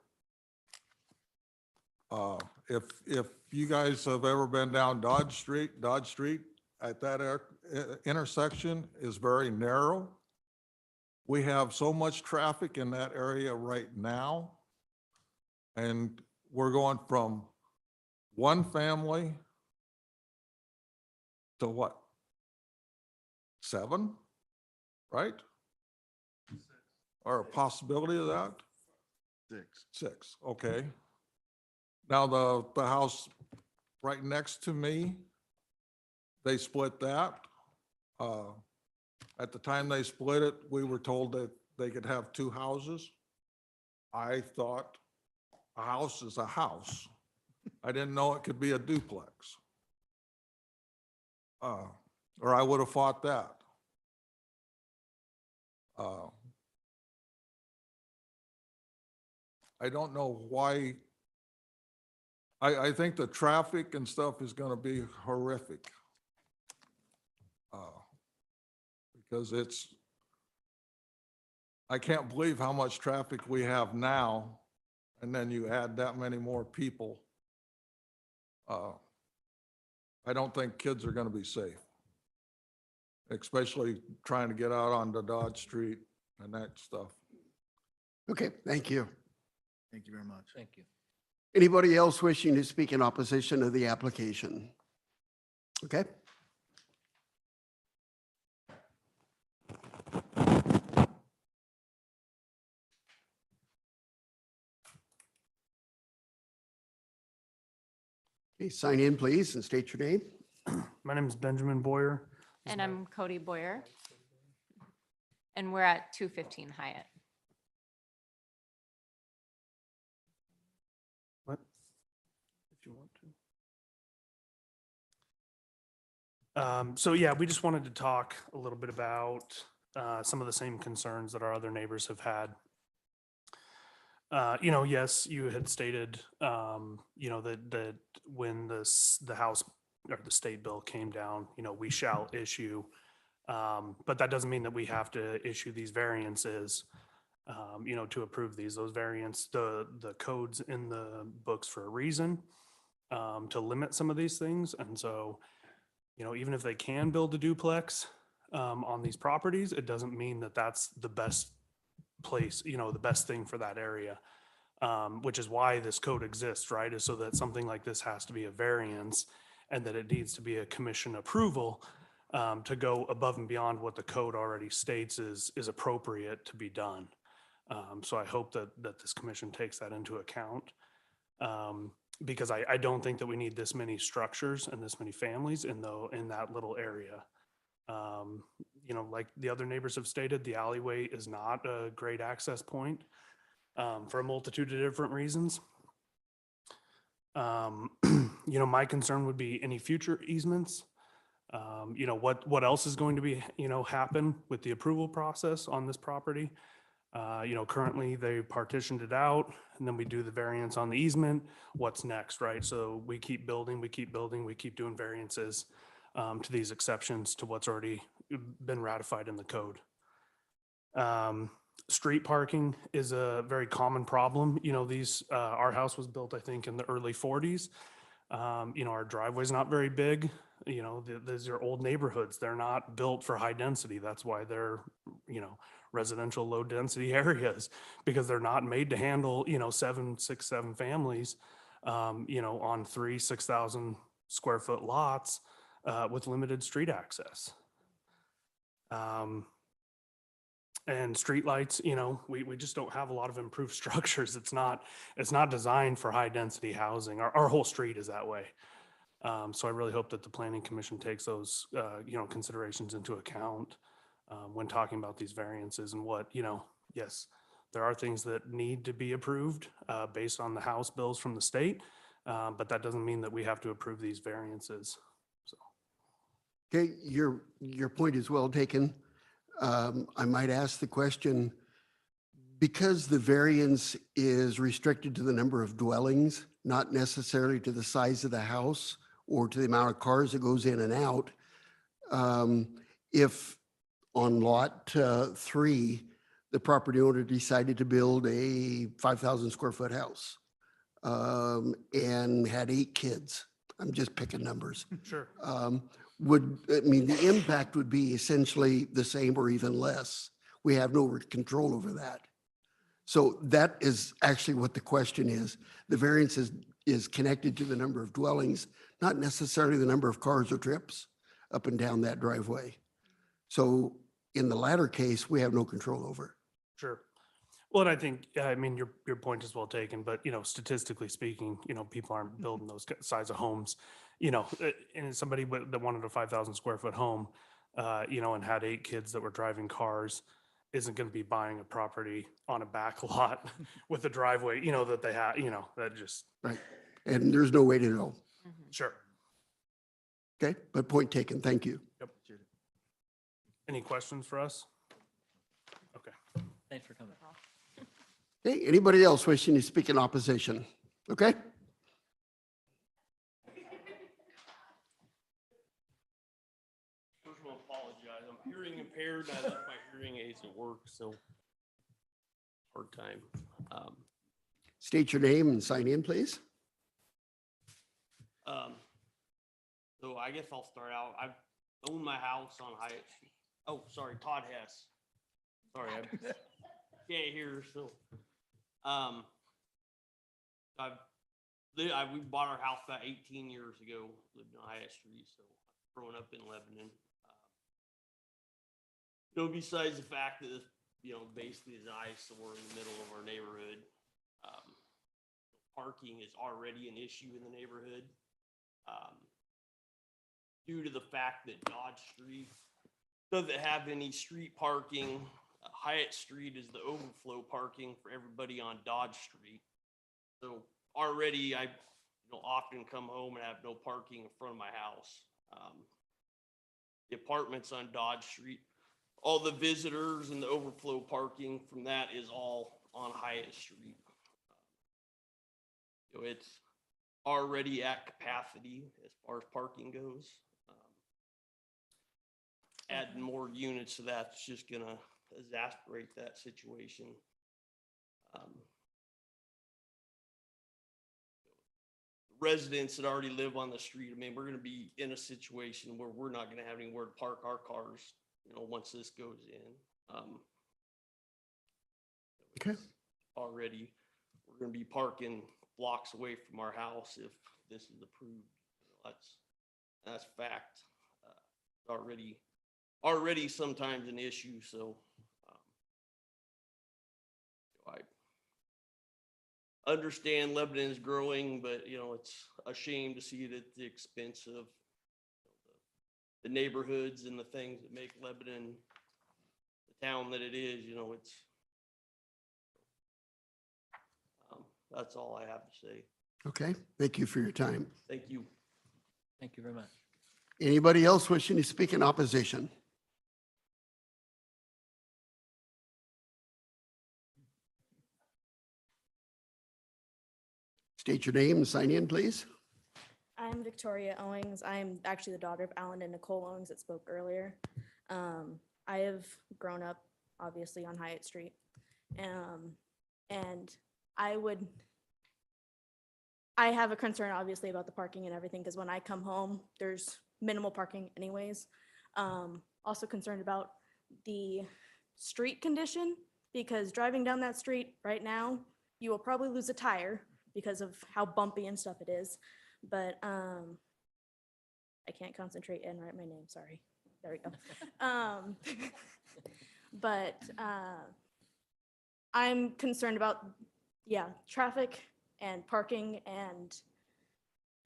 If you guys have ever been down Dodge Street at that intersection is very narrow. We have so much traffic in that area right now. And we're going from one family to what? 7, right? Or a possibility of that? 6, okay. Now the house right next to me, they split that. At the time they split it, we were told that they could have 2 houses. I thought a house is a house. I didn't know it could be a duplex. Or I would have fought that. I don't know why. I think the traffic and stuff is going to be horrific. Because I can't believe how much traffic we have now, and then you add that many more people. I don't think kids are going to be safe, especially trying to get out onto Dodge Street and that stuff. Okay, thank you. Thank you very much. Thank you. Anybody else wishing to speak in opposition of the application? Okay. Okay, sign in, please, and state your name. My name is Benjamin Boyer. And I'm Cody Boyer. And we're at 215 Hyatt. What? If you want to. So yeah, we just wanted to talk a little bit about some of the same concerns that our other neighbors have had. Yes, you had stated, that when the house or the state bill came down, we shall issue. But that doesn't mean that we have to issue these variances, to approve these. Those the codes in the books for a reason, to limit some of these things. And so, even if they can build a duplex, on these properties, it doesn't mean that that's the best place, the best thing for that area. Which is why this code exists, right? Is so that something like this has to be a variance and that it needs to be a commission approval, to go above and beyond what the code already states is appropriate to be done. So I hope that this commission takes that into account. Because I don't think that we need this many structures and this many families in that little area. Like the other neighbors have stated, the alleyway is not a great access point, for a multitude of different reasons. My concern would be any future easements. What else is going to be, happen with the approval process on this property? Currently they partitioned it out and then we do the variance on the easement. What's next, right? So we keep building, we keep doing variances, to these exceptions to what's already been ratified in the code. Street parking is a very common problem. Our house was built, I think, in the early 40s. Our driveway's not very big. These are old neighborhoods. They're not built for high density. That's why they're, residential low density areas, because they're not made to handle, 7 families, on 6,000 square foot lots, with limited street access. And streetlights, we just don't have a lot of improved structures. It's not designed for high density housing. Our whole street is that way. So I really hope that the planning commission takes those, considerations into account, when talking about these variances and what, yes, there are things that need to be approved, based on the House bills from the state. But that doesn't mean that we have to approve these variances. So. Okay, your point is well taken. I might ask the question, because the variance is restricted to the number of dwellings, not necessarily to the size of the house or to the amount of cars that goes in and out. If on lot 3, the property owner decided to build a 5,000 square foot house, and had 8 kids, I'm just picking numbers. Sure. The impact would be essentially the same or even less. We have no control over that. So that is actually what the question is. The variance is connected to the number of dwellings, not necessarily the number of cars or trips up and down that driveway. So in the latter case, we have no control over. Sure. Well, and I think, your point is well taken, but, statistically speaking, people aren't building those size of homes, and somebody that wanted a 5,000 square foot home, and had 8 kids that were driving cars isn't going to be buying a property on a back lot with a driveway, that they have, that just. Right. And there's no way to know. Sure. Okay, but point taken. Thank you. Yep. Any questions for us? Okay. Thanks for coming. Okay, anybody else wishing to speak in opposition? Okay. First of all, apologize. I'm hearing impaired. I left my hearing aids at work, so hard time. State your name and sign in, please. So I guess I'll start out. I've owned my house on Hyatt Street. Oh, sorry, Todd Hess. Sorry, I can't hear. So, we bought our house about 18 years ago. Lived on Hyatt Street, so growing up in Lebanon. Besides the fact that basically is ice, so we're in the middle of our neighborhood. Parking is already an issue in the neighborhood. Due to the fact that Dodge Street doesn't have any street parking, Hyatt Street is the overflow parking for everybody on Dodge Street. So already I often come home and have no parking in front of my house. The apartments on Dodge Street, all the visitors and the overflow parking from that is all on Hyatt Street. already at capacity as far as parking goes. Adding more units to that's just gonna exacerbate that situation. Residents that already live on the street, I mean, we're gonna be in a situation where we're not gonna have anywhere to park our cars, you know, once this goes in. Okay. Already, we're gonna be parking blocks away from our house if this is approved. That's fact. Already sometimes an issue, so I understand Lebanon is growing, but you know, it's a shame to see it at the expense of the neighborhoods and the things that make Lebanon the town that it is. You know, it's that's all I have to say. Okay, thank you for your time. Thank you. Thank you very much. Anybody else wishing to speak in opposition? State your name and sign in, please. I'm Victoria Owings. I'm actually the daughter of Alan and Nicole Owings that spoke earlier. I have grown up obviously on Hyatt Street. And I have a concern obviously about the parking and everything, because when I come home, there's minimal parking anyways. Also concerned about the street condition, because driving down that street right now, you will probably lose a tire because of how bumpy and stuff it is. But I can't concentrate and write my name, sorry. There we go. But I'm concerned about, traffic and parking and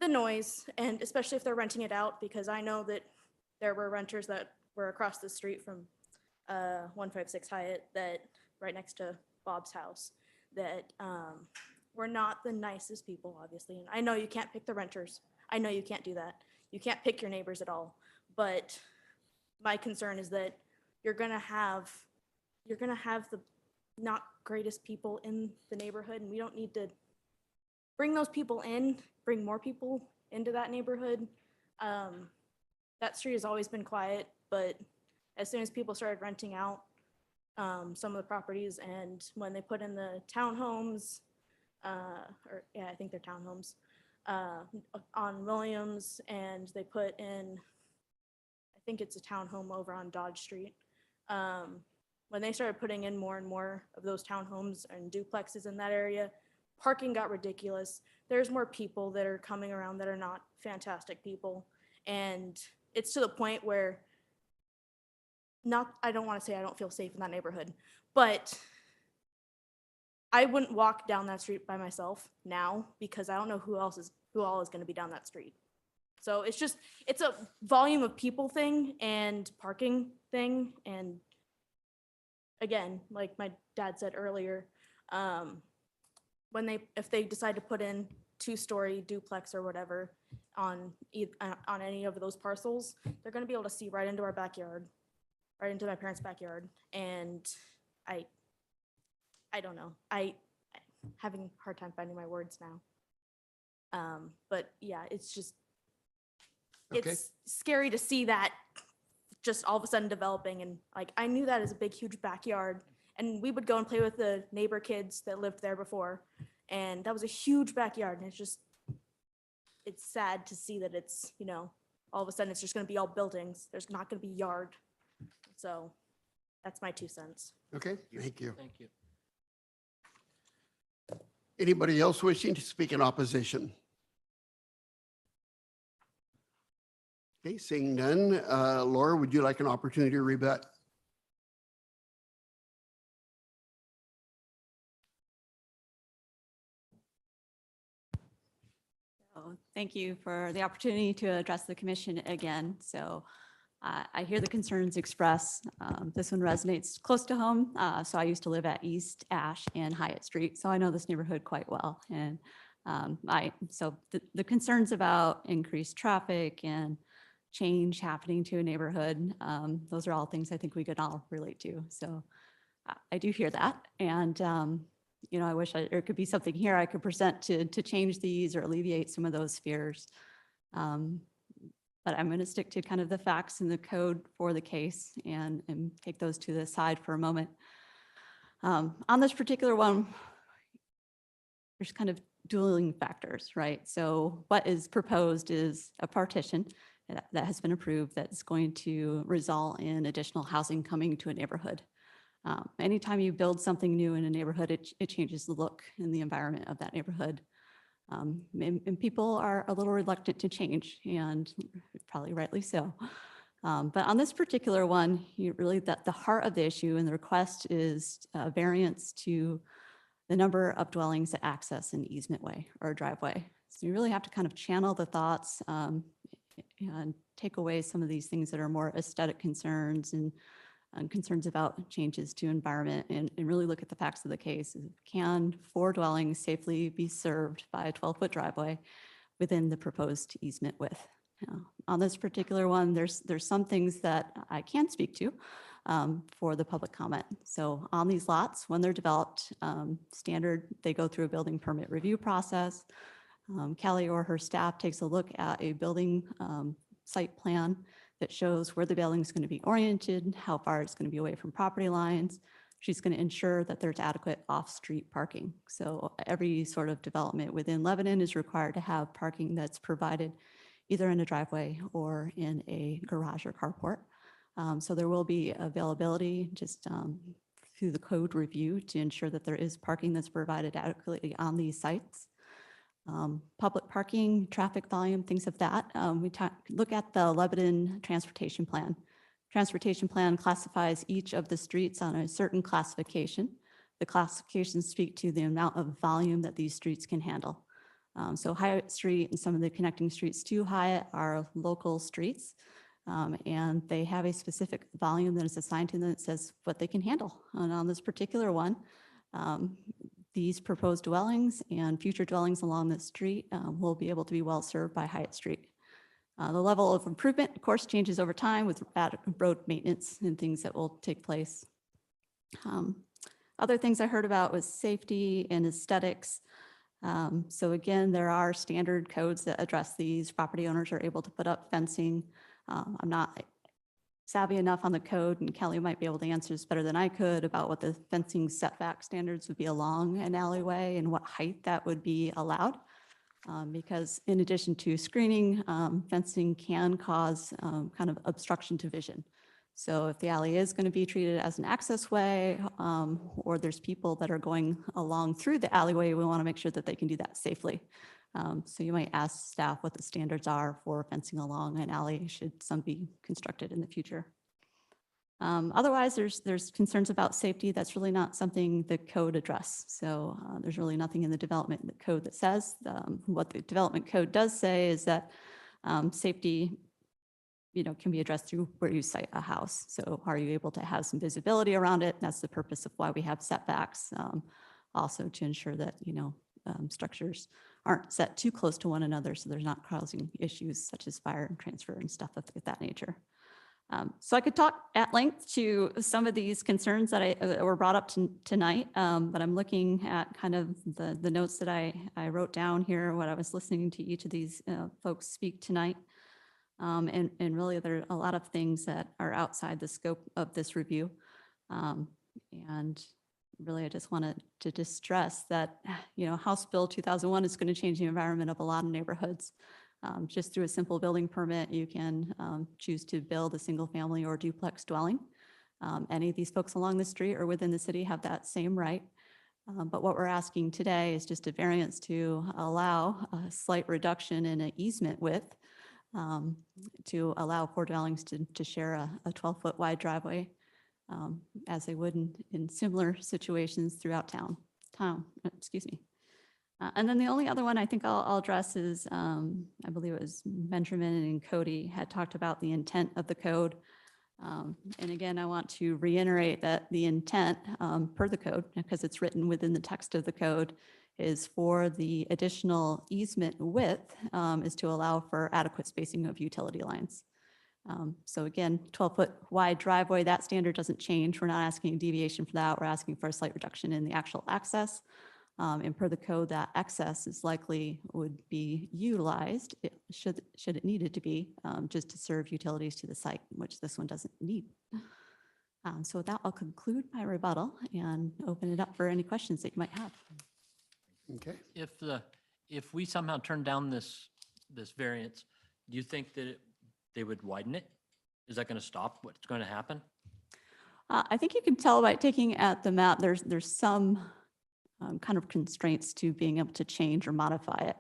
the noise, and especially if they're renting it out, because I know that there were renters that were across the street from 156 Hyatt, that right next to Bob's house, that were not the nicest people, obviously. And I know you can't pick the renters. I know you can't do that. You can't pick your neighbors at all. But my concern is that you're gonna have the not greatest people in the neighborhood, and we don't need to bring those people in, bring more people into that neighborhood. That street has always been quiet, but as soon as people started renting out some of the properties, and when they put in the townhomes, I think they're townhomes, on Williams, and they put in, I think it's a townhome over on Dodge Street. When they started putting in more and more of those townhomes and duplexes in that area, parking got ridiculous. There's more people that are coming around that are not fantastic people. And it's to the point where I don't want to say I don't feel safe in that neighborhood, but I wouldn't walk down that street by myself now, because I don't know who all is going to be down that street. So it's a volume of people thing and parking thing. And again, like my dad said earlier, if they decide to put in 2-story duplex or whatever on any of those parcels, they're going to be able to see right into our backyard, right into my parents' backyard. And I don't know. I'm having a hard time finding my words now. But yeah, it's it's scary to see that just all of a sudden developing. And like, I knew that as a big, huge backyard, and we would go and play with the neighbor kids that lived there before. And that was a huge backyard. And it's sad to see that it's, all of a sudden it's just going to be all buildings. There's not going to be yard. So that's my 2 cents. Okay, thank you. Thank you. Anybody else wishing to speak in opposition? Okay, seeing none. Laura, would you like an opportunity to rebut? Thank you for the opportunity to address the commission again. So I hear the concerns expressed. This one resonates close to home. So I used to live at East Ash and Hyatt Street, so I know this neighborhood quite well. And so the concerns about increased traffic and change happening to a neighborhood, those are all things I think we could all relate to. So I do hear that. And I wish there could be something here I could present to change these or alleviate some of those fears. But I'm going to stick to kind of the facts and the code for the case and take those to the side for a moment. On this particular one, there's kind of dueling factors, right? So what is proposed is a partition that has been approved that's going to result in additional housing coming to a neighborhood. Anytime you build something new in a neighborhood, it changes the look and the environment of that neighborhood. And people are a little reluctant to change, and probably rightly so. But on this particular one, really the heart of the issue and the request is a variance to the number of dwellings that access an easement way or a driveway. So you really have to kind of channel the thoughts and take away some of these things that are more aesthetic concerns and concerns about changes to environment and really look at the facts of the case. Can 4 dwellings safely be served by a 12-foot driveway within the proposed easement width? On this particular one, there's some things that I can speak to for the public comment. So on these lots, when they're developed, standard, they go through a building permit review process. Kelly or her staff takes a look at a building site plan that shows where the building is going to be oriented, how far it's going to be away from property lines. She's going to ensure that there's adequate off-street parking. So every sort of development within Lebanon is required to have parking that's provided either in a driveway or in a garage or carport. So there will be availability just through the code review to ensure that there is parking that's provided adequately on these sites. Public parking, traffic volume, things of that. We look at the Lebanon Transportation Plan. Transportation Plan classifies each of the streets on a certain classification. The classifications speak to the amount of volume that these streets can handle. So Hyatt Street and some of the connecting streets to Hyatt are local streets, and they have a specific volume that is assigned to them that says what they can handle. And on this particular one, these proposed dwellings and future dwellings along the street will be able to be well served by Hyatt Street. The level of improvement, of course, changes over time with road maintenance and things that will take place. Other things I heard about was safety and aesthetics. So again, there are standard codes that address these. Property owners are able to put up fencing. I'm not savvy enough on the code, and Kelly might be able to answer this better than I could about what the fencing setback standards would be along an alleyway and what height that would be allowed. Because in addition to screening, fencing can cause kind of obstruction to vision. So if the alley is going to be treated as an access way, or there's people that are going along through the alleyway, we want to make sure that they can do that safely. So you might ask staff what the standards are for fencing along an alley should some be constructed in the future. Otherwise, there's concerns about safety. That's really not something the code address. So there's really nothing in the development code that says. What the development code does say is that safety can be addressed through where you site a house. So are you able to have some visibility around it? That's the purpose of why we have setbacks. Also to ensure that, structures aren't set too close to one another so there's not causing issues such as fire and transfer and stuff of that nature. So I could talk at length to some of these concerns that were brought up tonight, but I'm looking at kind of the notes that I wrote down here, what I was listening to each of these folks speak tonight. And really there are a lot of things that are outside the scope of this review. And really I just wanted to just stress that, House Bill 2001 is going to change the environment of a lot of neighborhoods. Just through a simple building permit, you can choose to build a single family or duplex dwelling. Any of these folks along the street or within the city have that same right. But what we're asking today is just a variance to allow a slight reduction in an easement width to allow 4 dwellings to share a 12-foot wide driveway as they would in similar situations throughout town. Excuse me. And then the only other one I think I'll address is, I believe it was Benjamin and Cody had talked about the intent of the code. And again, I want to reiterate that the intent per the code, because it's written within the text of the code, is for the additional easement width is to allow for adequate spacing of utility lines. So again, 12-foot wide driveway, that standard doesn't change. We're not asking a deviation for that. We're asking for a slight reduction in the actual access. And per the code, that access is likely would be utilized, should it needed to be, just to serve utilities to the site, which this one doesn't need. So with that, I'll conclude my rebuttal and open it up for any questions that you might have. Okay. If we somehow turn down this variance, do you think that they would widen it? Is that going to stop what's going to happen? I think you can tell by taking at the map, there's some kind of constraints to being able to change or modify it.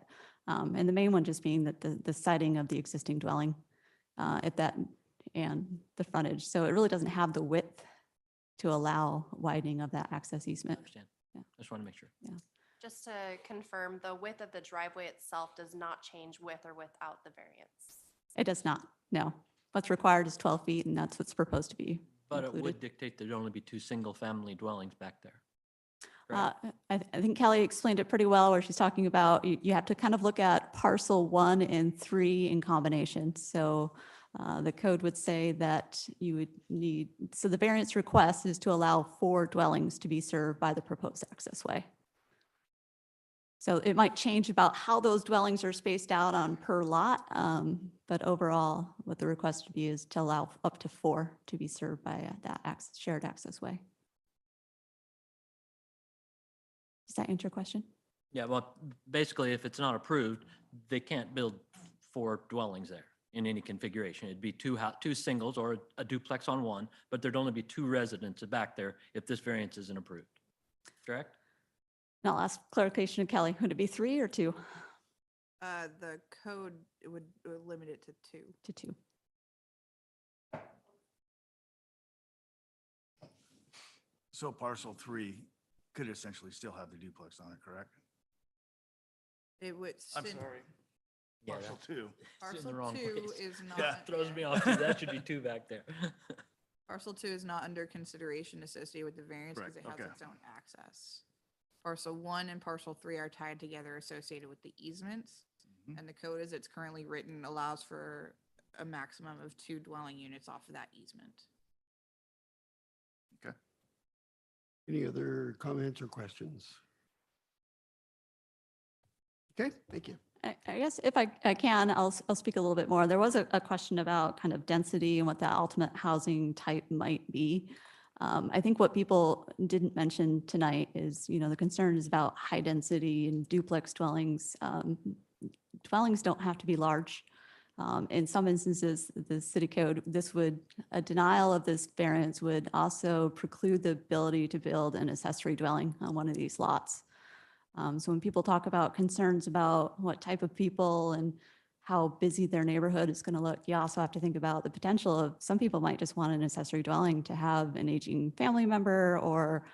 And the main one just being that the siding of the existing dwelling at that and the frontage. So it really doesn't have the width to allow widening of that access I easement. understand. Yeah. I just want to make sure. Yeah. Just to confirm, the width of the driveway itself does not change with or without the variance. It does not, no. What's required is 12 feet and that's what's proposed to be But it included. would dictate there'd only be 2 single-family dwellings back there. I think Kelly explained it pretty well where she's talking about you have to kind of look at parcel 1 and 3 in combination. So the code would say that you would need, so the variance request is to allow 4 dwellings to be served by the proposed access way. So it might change about how those dwellings are spaced out on per lot, but overall, what the request would be is to allow up to 4 to be served by that shared access way. Does that answer your question? Yeah, well, basically, if it's not approved, they can't build 4 dwellings there in any configuration. It'd be 2 singles or a duplex on one, but there'd only be 2 residences back there if this variance isn't approved. Correct? And I'll ask clarification of Kelly. Would it be 3 or 2? The code would limit it to 2. To 2. So parcel 3 could essentially still have the duplex on it, correct? It would. I'm sin- sorry. Yeah, Parcel 2. It's in the Parcel wrong 2 place. is not. Yeah. Throws me off too. That should be 2 back there. Parcel 2 is not under consideration associated with the variance because it Correct, has okay. its own access. Parcel 1 and parcel 3 are tied together associated with the easements. Mhm. And the code as it's currently written allows for a maximum of 2 dwelling units off of that easement. Okay. Any other comments or questions? Okay, thank you. I guess if I can, I'll speak a little bit more. There was a question about kind of density and what the ultimate housing type might be. I think what people didn't mention tonight is, the concern is about high density and duplex dwellings. Dwellings don't have to be large. In some instances, the city code, a denial of this variance would also preclude the ability to build an accessory dwelling on one of these lots. So when people talk about concerns about what type of people and how busy their neighborhood is going to look, you also have to think about the potential of some people might just want an accessory dwelling to have an aging family member or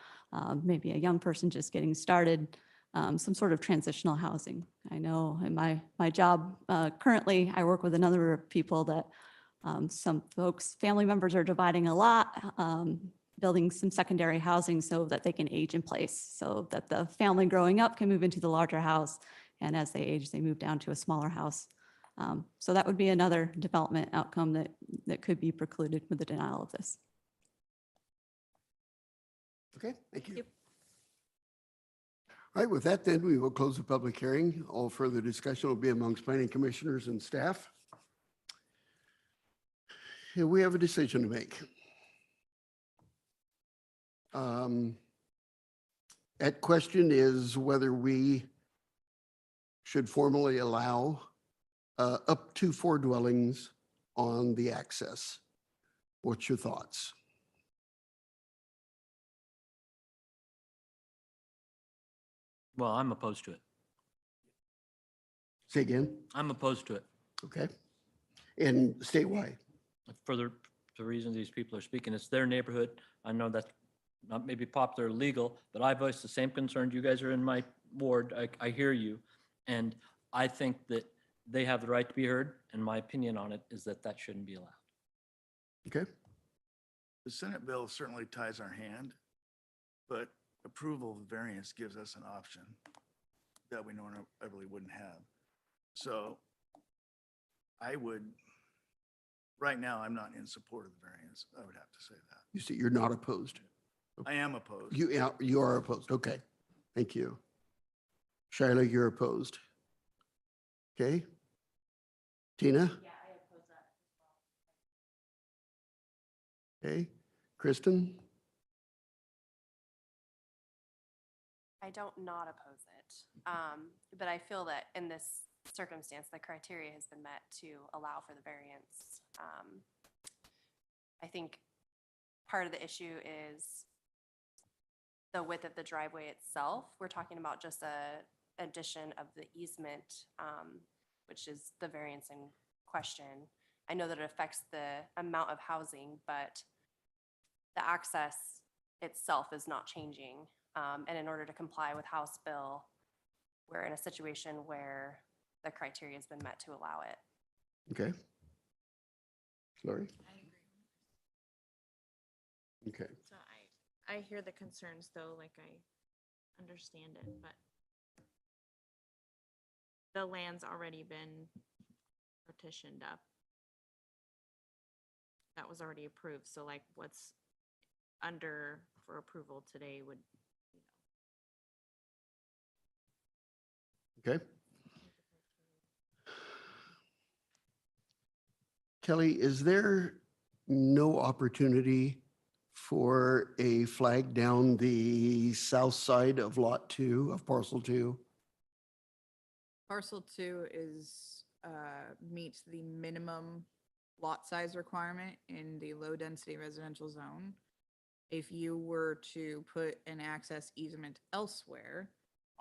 maybe a young person just getting started, some sort of transitional housing. I know in my job currently, I work with a number of people that some folks, family members are dividing a lot, building some secondary housing so that they can age in place, so that the family growing up can move into the larger house. And as they age, they move down to a smaller house. So that would be another development outcome that could be precluded with the denial of this. Okay, thank you. All right, with that then, we will close the public hearing. All further discussion will be amongst planning commissioners and staff. Here we have a decision to make. That question is whether we should formally allow up to 4 dwellings on the access. What's your thoughts? Well, I'm opposed to it. Say again? I'm opposed to it Okay. And statewide? for the reasons these people are speaking. It's their neighborhood. I know that's not maybe popular or legal, but I voiced the same concerns. You guys are in my ward. I hear you. And I think that they have the right to be heard. And my opinion on it is that that shouldn't be allowed. Okay. The Senate bill certainly ties our hand, but approval of variance gives us an option that we normally wouldn't have. So I would right now, I'm not in support of the variance. I would have to say that. You see, you're not opposed. I am opposed. You are opposed. Okay. Thank you. Shyla, you're opposed. Okay. Tina? Okay. Kristen? I don't not oppose it. But I feel that in this circumstance, the criteria has been met to allow for the variance. I think part of the issue is the width of the driveway itself. We're talking about just a addition of the easement, which is the variance in question. I know that it affects the amount of housing, but the access itself is not changing. And in order to comply with House Bill, we're in a situation where the criteria has been met to allow it. Okay. Lori? Okay. So I hear the concerns though, like I understand it, but the land's already been partitioned up. That was already approved, so like what's under for approval today would, Okay. Kelly, is there no opportunity for a flag down the south side of Lot 2 of Parcel 2? Parcel 2 is, meets the minimum lot size requirement in the low-density residential zone. If you were to put an access easement elsewhere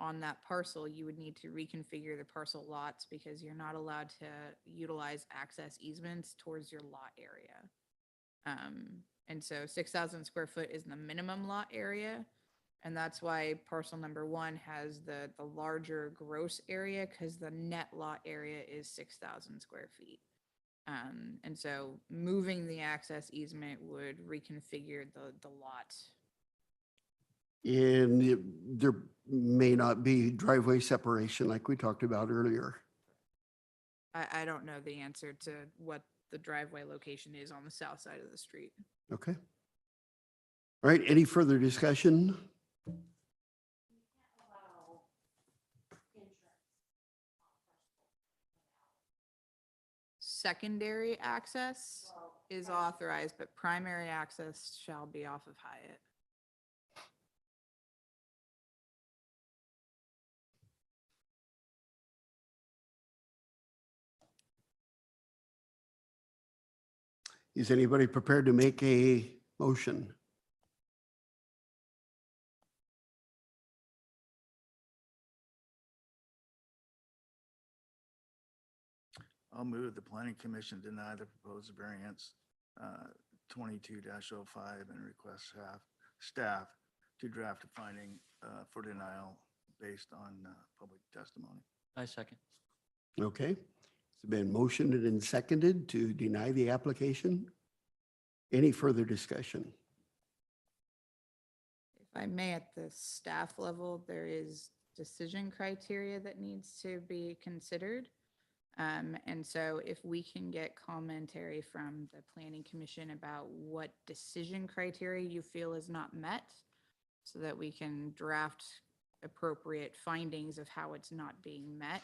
on that parcel, you would need to reconfigure the parcel lots because you're not allowed to utilize access easements towards your lot area. And so 6,000 square foot is the minimum lot area. And that's why parcel number 1 has the larger gross area, because the net lot area is 6,000 square feet. And so moving the access easement would reconfigure the lot. And there may not be driveway separation like we talked about earlier. I don't know the answer to what the driveway location is on the south side of the street. Okay. All right, any further discussion? Secondary access is authorized, but primary access shall be off of Hyatt. Is anybody prepared to make a motion? I'll move the planning commission deny the proposed variance 22-05 and request staff to draft a finding for denial based on public testimony. I second. Okay. It's been motioned and seconded to deny the application. Any further discussion? If I may, at the staff level, there is decision criteria that needs to be considered. And so if we can get commentary from the planning commission about what decision criteria you feel is not met, so that we can draft appropriate findings of how it's not being met.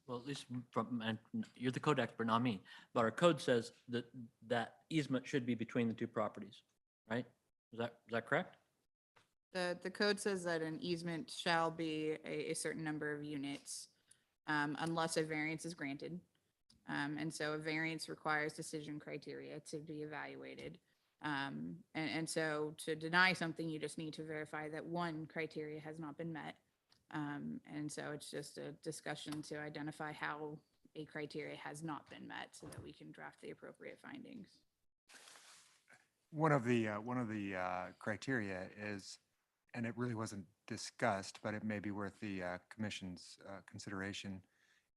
Well, at least from, and you're the code expert, not me, but our code says that that easement should be between the two properties, right? Is that correct? The code says that an easement shall be a certain number of units, unless a variance is granted. And so a variance requires decision criteria to be evaluated. And so to deny something, you just need to verify that one criteria has not been met. And so it's just a discussion to identify how a criteria has not been met so that we can draft the appropriate findings. One of the criteria is, and it really wasn't discussed, but it may be worth the commission's consideration,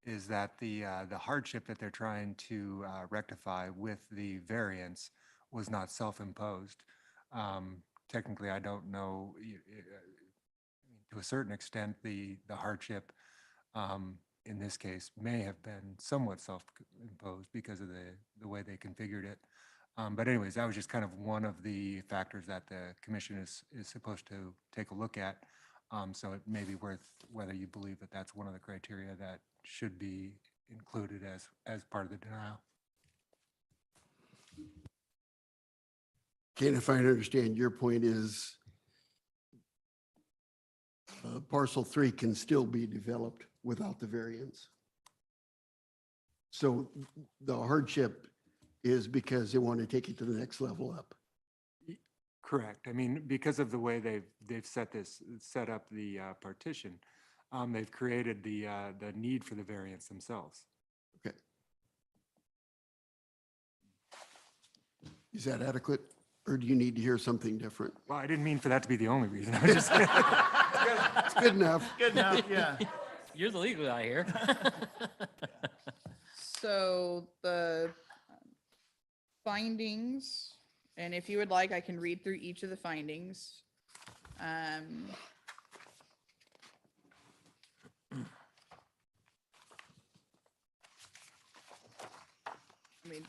is that the hardship that they're trying to rectify with the variance was not self-imposed. Technically, I don't know, to a certain extent, the hardship in this case may have been somewhat self-imposed. proposed because of the way they configured it. But anyways, that was just kind of one of the factors that the commission is supposed to take a look at. So it may be worth whether you believe that that's one of the criteria that should be included as part of the denial. Okay, and if I understand, your point is parcel 3 can still be developed without the variance. So the hardship is because they want to take it to the next level up. Correct. I mean, because of the way they've set up the partition, they've created the need for the variance themselves. Okay. Is that adequate, or do you need to hear something different? Well, I didn't mean for that to be the only reason. I was just It's good enough. Good enough, yeah. You're the legal guy here. So the findings, and if you would like, I can read through each of the findings. I mean,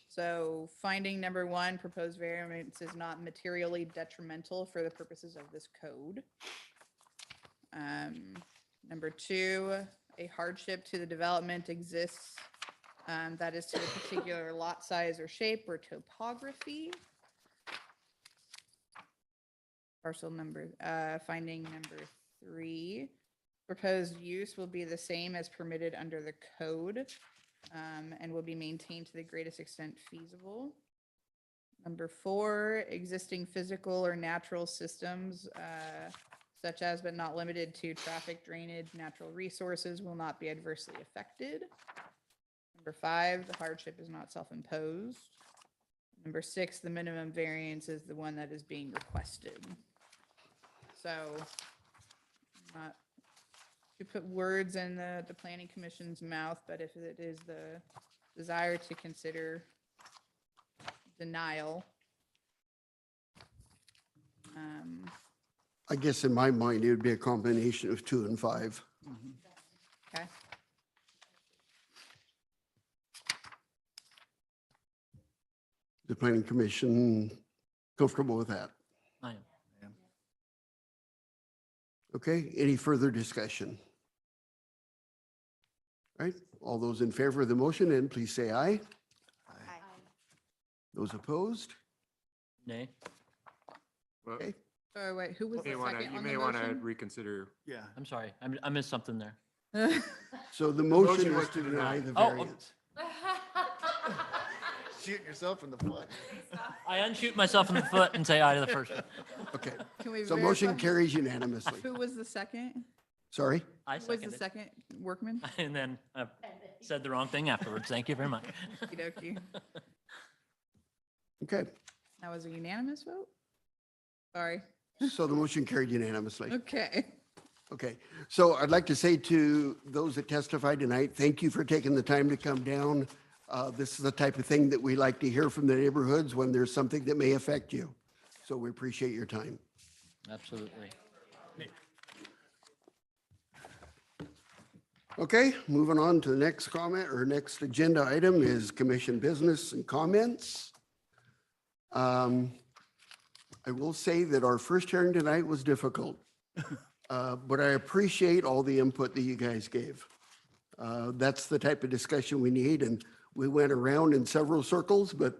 so finding number 1, proposed variance is not materially detrimental for the purposes of this code. Number 2, a hardship to the development exists, that is to the particular lot size or shape or topography. Finding number 3, proposed use will be the same as permitted under the code, and will be maintained to the greatest extent feasible. Number 4, existing physical or natural systems, such as but not limited to traffic, drainage, natural resources will not be adversely affected. Number 5, the hardship is not self-imposed. Number 6, the minimum variance is the one that is being requested. So, not to put words in the planning commission's mouth, but if it is the desire to consider denial, I guess in my mind, it would be a combination of 2 and 5. okay. The planning commission comfortable with that? I am. Okay, any further discussion? All right, all those in favor of the motion, and please say aye. Those opposed? Nay. Okay, Oh, wait, who was the You second on the may want to motion? reconsider. Yeah. I'm sorry. I missed something there. so the motion motion was to deny the Oh, variance. Shooting yourself in the foot. I unshoot myself in the foot and say aye to the first one. Okay, Can we so motion verify? carries unanimously. Who was the second? Sorry? I Who was the seconded. second? Workman? And then I said the wrong thing afterwards. Thank you very much. Okey-dokey. Okay, That was a unanimous vote? Sorry. so the motion carried unanimously. Okay. Okay, so I'd like to say to those that testified tonight, thank you for taking the time to come down. This is the type of thing that we like to hear from the neighborhoods when there's something that may affect you. So we appreciate your time. Absolutely. Okay, moving on to the next comment or next agenda item is commission business and comments. I will say that our first hearing tonight was difficult, but I appreciate all the input that you guys gave. That's the type of discussion we need, and we went around in several circles, but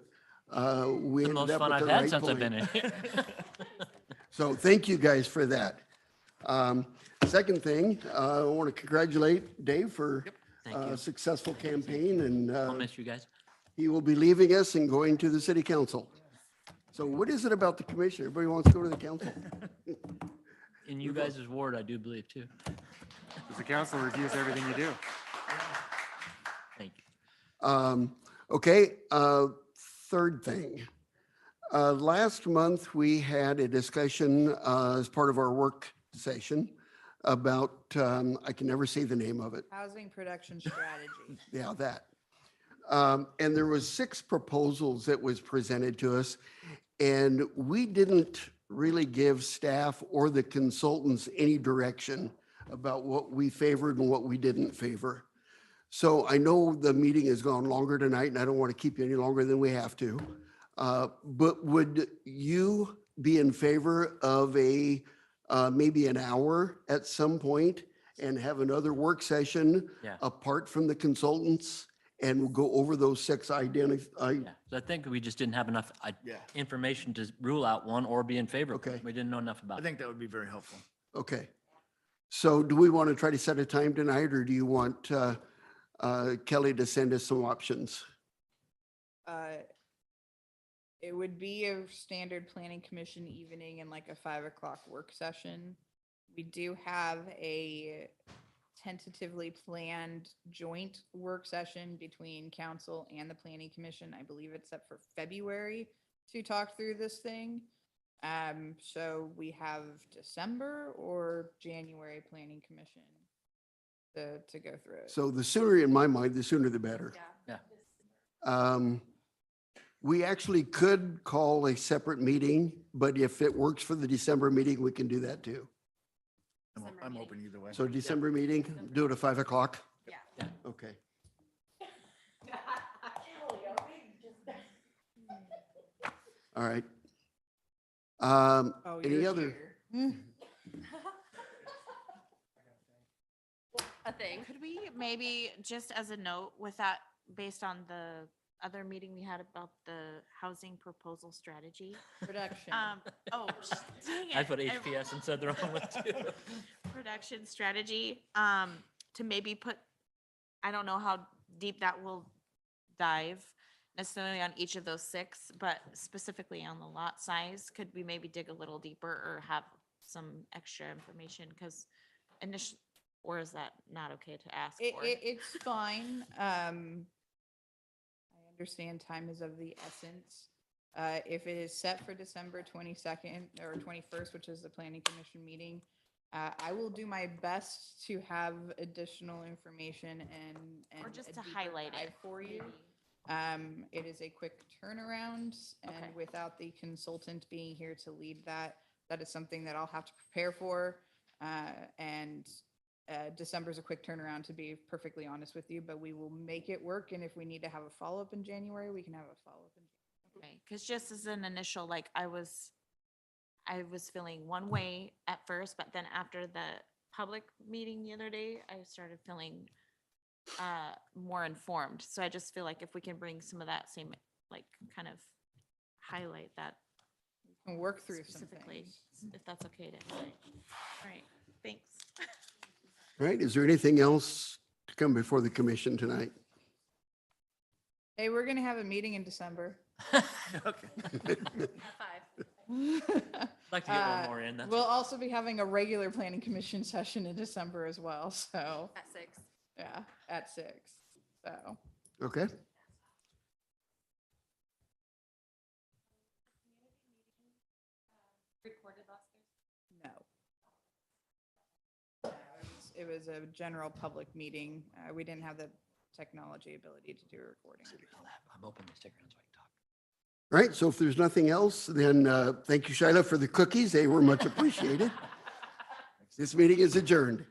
we The ended most up fun with I've the had right since I've point. been in here. So thank you guys for that. Second thing, I want to congratulate Dave for Thank a you. successful campaign, and I'll miss you guys. he will be leaving us and going to the city council. So what is it about the commission? Everybody wants to go to the council? In you guys' ward, I do believe too. Because the council reviews everything you do. Thank you. Okay, third thing. Last month, we had a discussion as part of our work session about, I can never say the name of it. Housing production strategy. Yeah, that. And there was 6 proposals that was presented to us, and we didn't really give staff or the consultants any direction about what we favored and what we didn't favor. So I know the meeting has gone longer tonight and I don't want to keep you any longer than we have to. But would you be in favor of maybe an hour at some point and have another work session Yeah. apart from the consultants? And we'll go over those 6 Yeah, so I think we just didn't have enough Yeah. information to rule out one or be in favor. Okay. We didn't know enough I about it. think that would be very helpful. Okay. So do we want to try to set a time tonight, or do you want Kelly to send us some options? It would be a standard planning commission evening and like a 5 o'clock work session. We do have a tentatively planned joint work session between council and the planning commission. I believe it's set for February to talk through this thing. So we have December or January planning commission to go through it. So the sooner, in my mind, the sooner the better. Yeah. We actually could call a separate meeting, but if it works for the December meeting, we can do that too. I'm open either way. So December meeting, do it at 5 o'clock? Yeah. Okay. All right. Oh, Any you're other? here. A thing. Could we maybe, just as a note with that, based on the other meeting we had about the housing proposal strategy? Production. Oh, dang it. I put HPS and said the wrong one too. Production strategy, to maybe put, I don't know how deep that will dive necessarily on each of those 6, but specifically on the lot size, could we maybe dig a little deeper or have some extra information? Because initial, or is that not okay to ask for? It's fine. I understand time is of the essence. If it is set for December 22nd or 21st, which is the planning commission meeting, I will do my best to have additional information and Or just a to deeper highlight dive it for you. maybe. It is a quick turnaround, and Okay. without the consultant being here to lead that, that is something that I'll have to prepare for. And December is a quick turnaround, to be perfectly honest with you, but we will make it work. And if we need to have a follow-up in January, we can have a follow-up in January. Okay, because just as an initial, like, I was feeling one way at first, but then after the public meeting the other day, I started feeling more informed. So I just feel like if we can bring some of that same, like, kind of highlight that And work through some specifically, things. if that's okay to, all right, thanks. All right, is there anything else to come before the commission tonight? Hey, we're gonna have a meeting in December. Okay. I'd like to get one more in. That's We'll also be having a regular planning commission session in December as well, so, At 6. yeah, at 6, so. Okay. No. It was a general public meeting. We didn't have the technology ability to do a recording. I'm open to stick around so I can talk. All right, so if there's nothing else, then thank you, Shyla, for the cookies. They were much appreciated. This meeting is adjourned.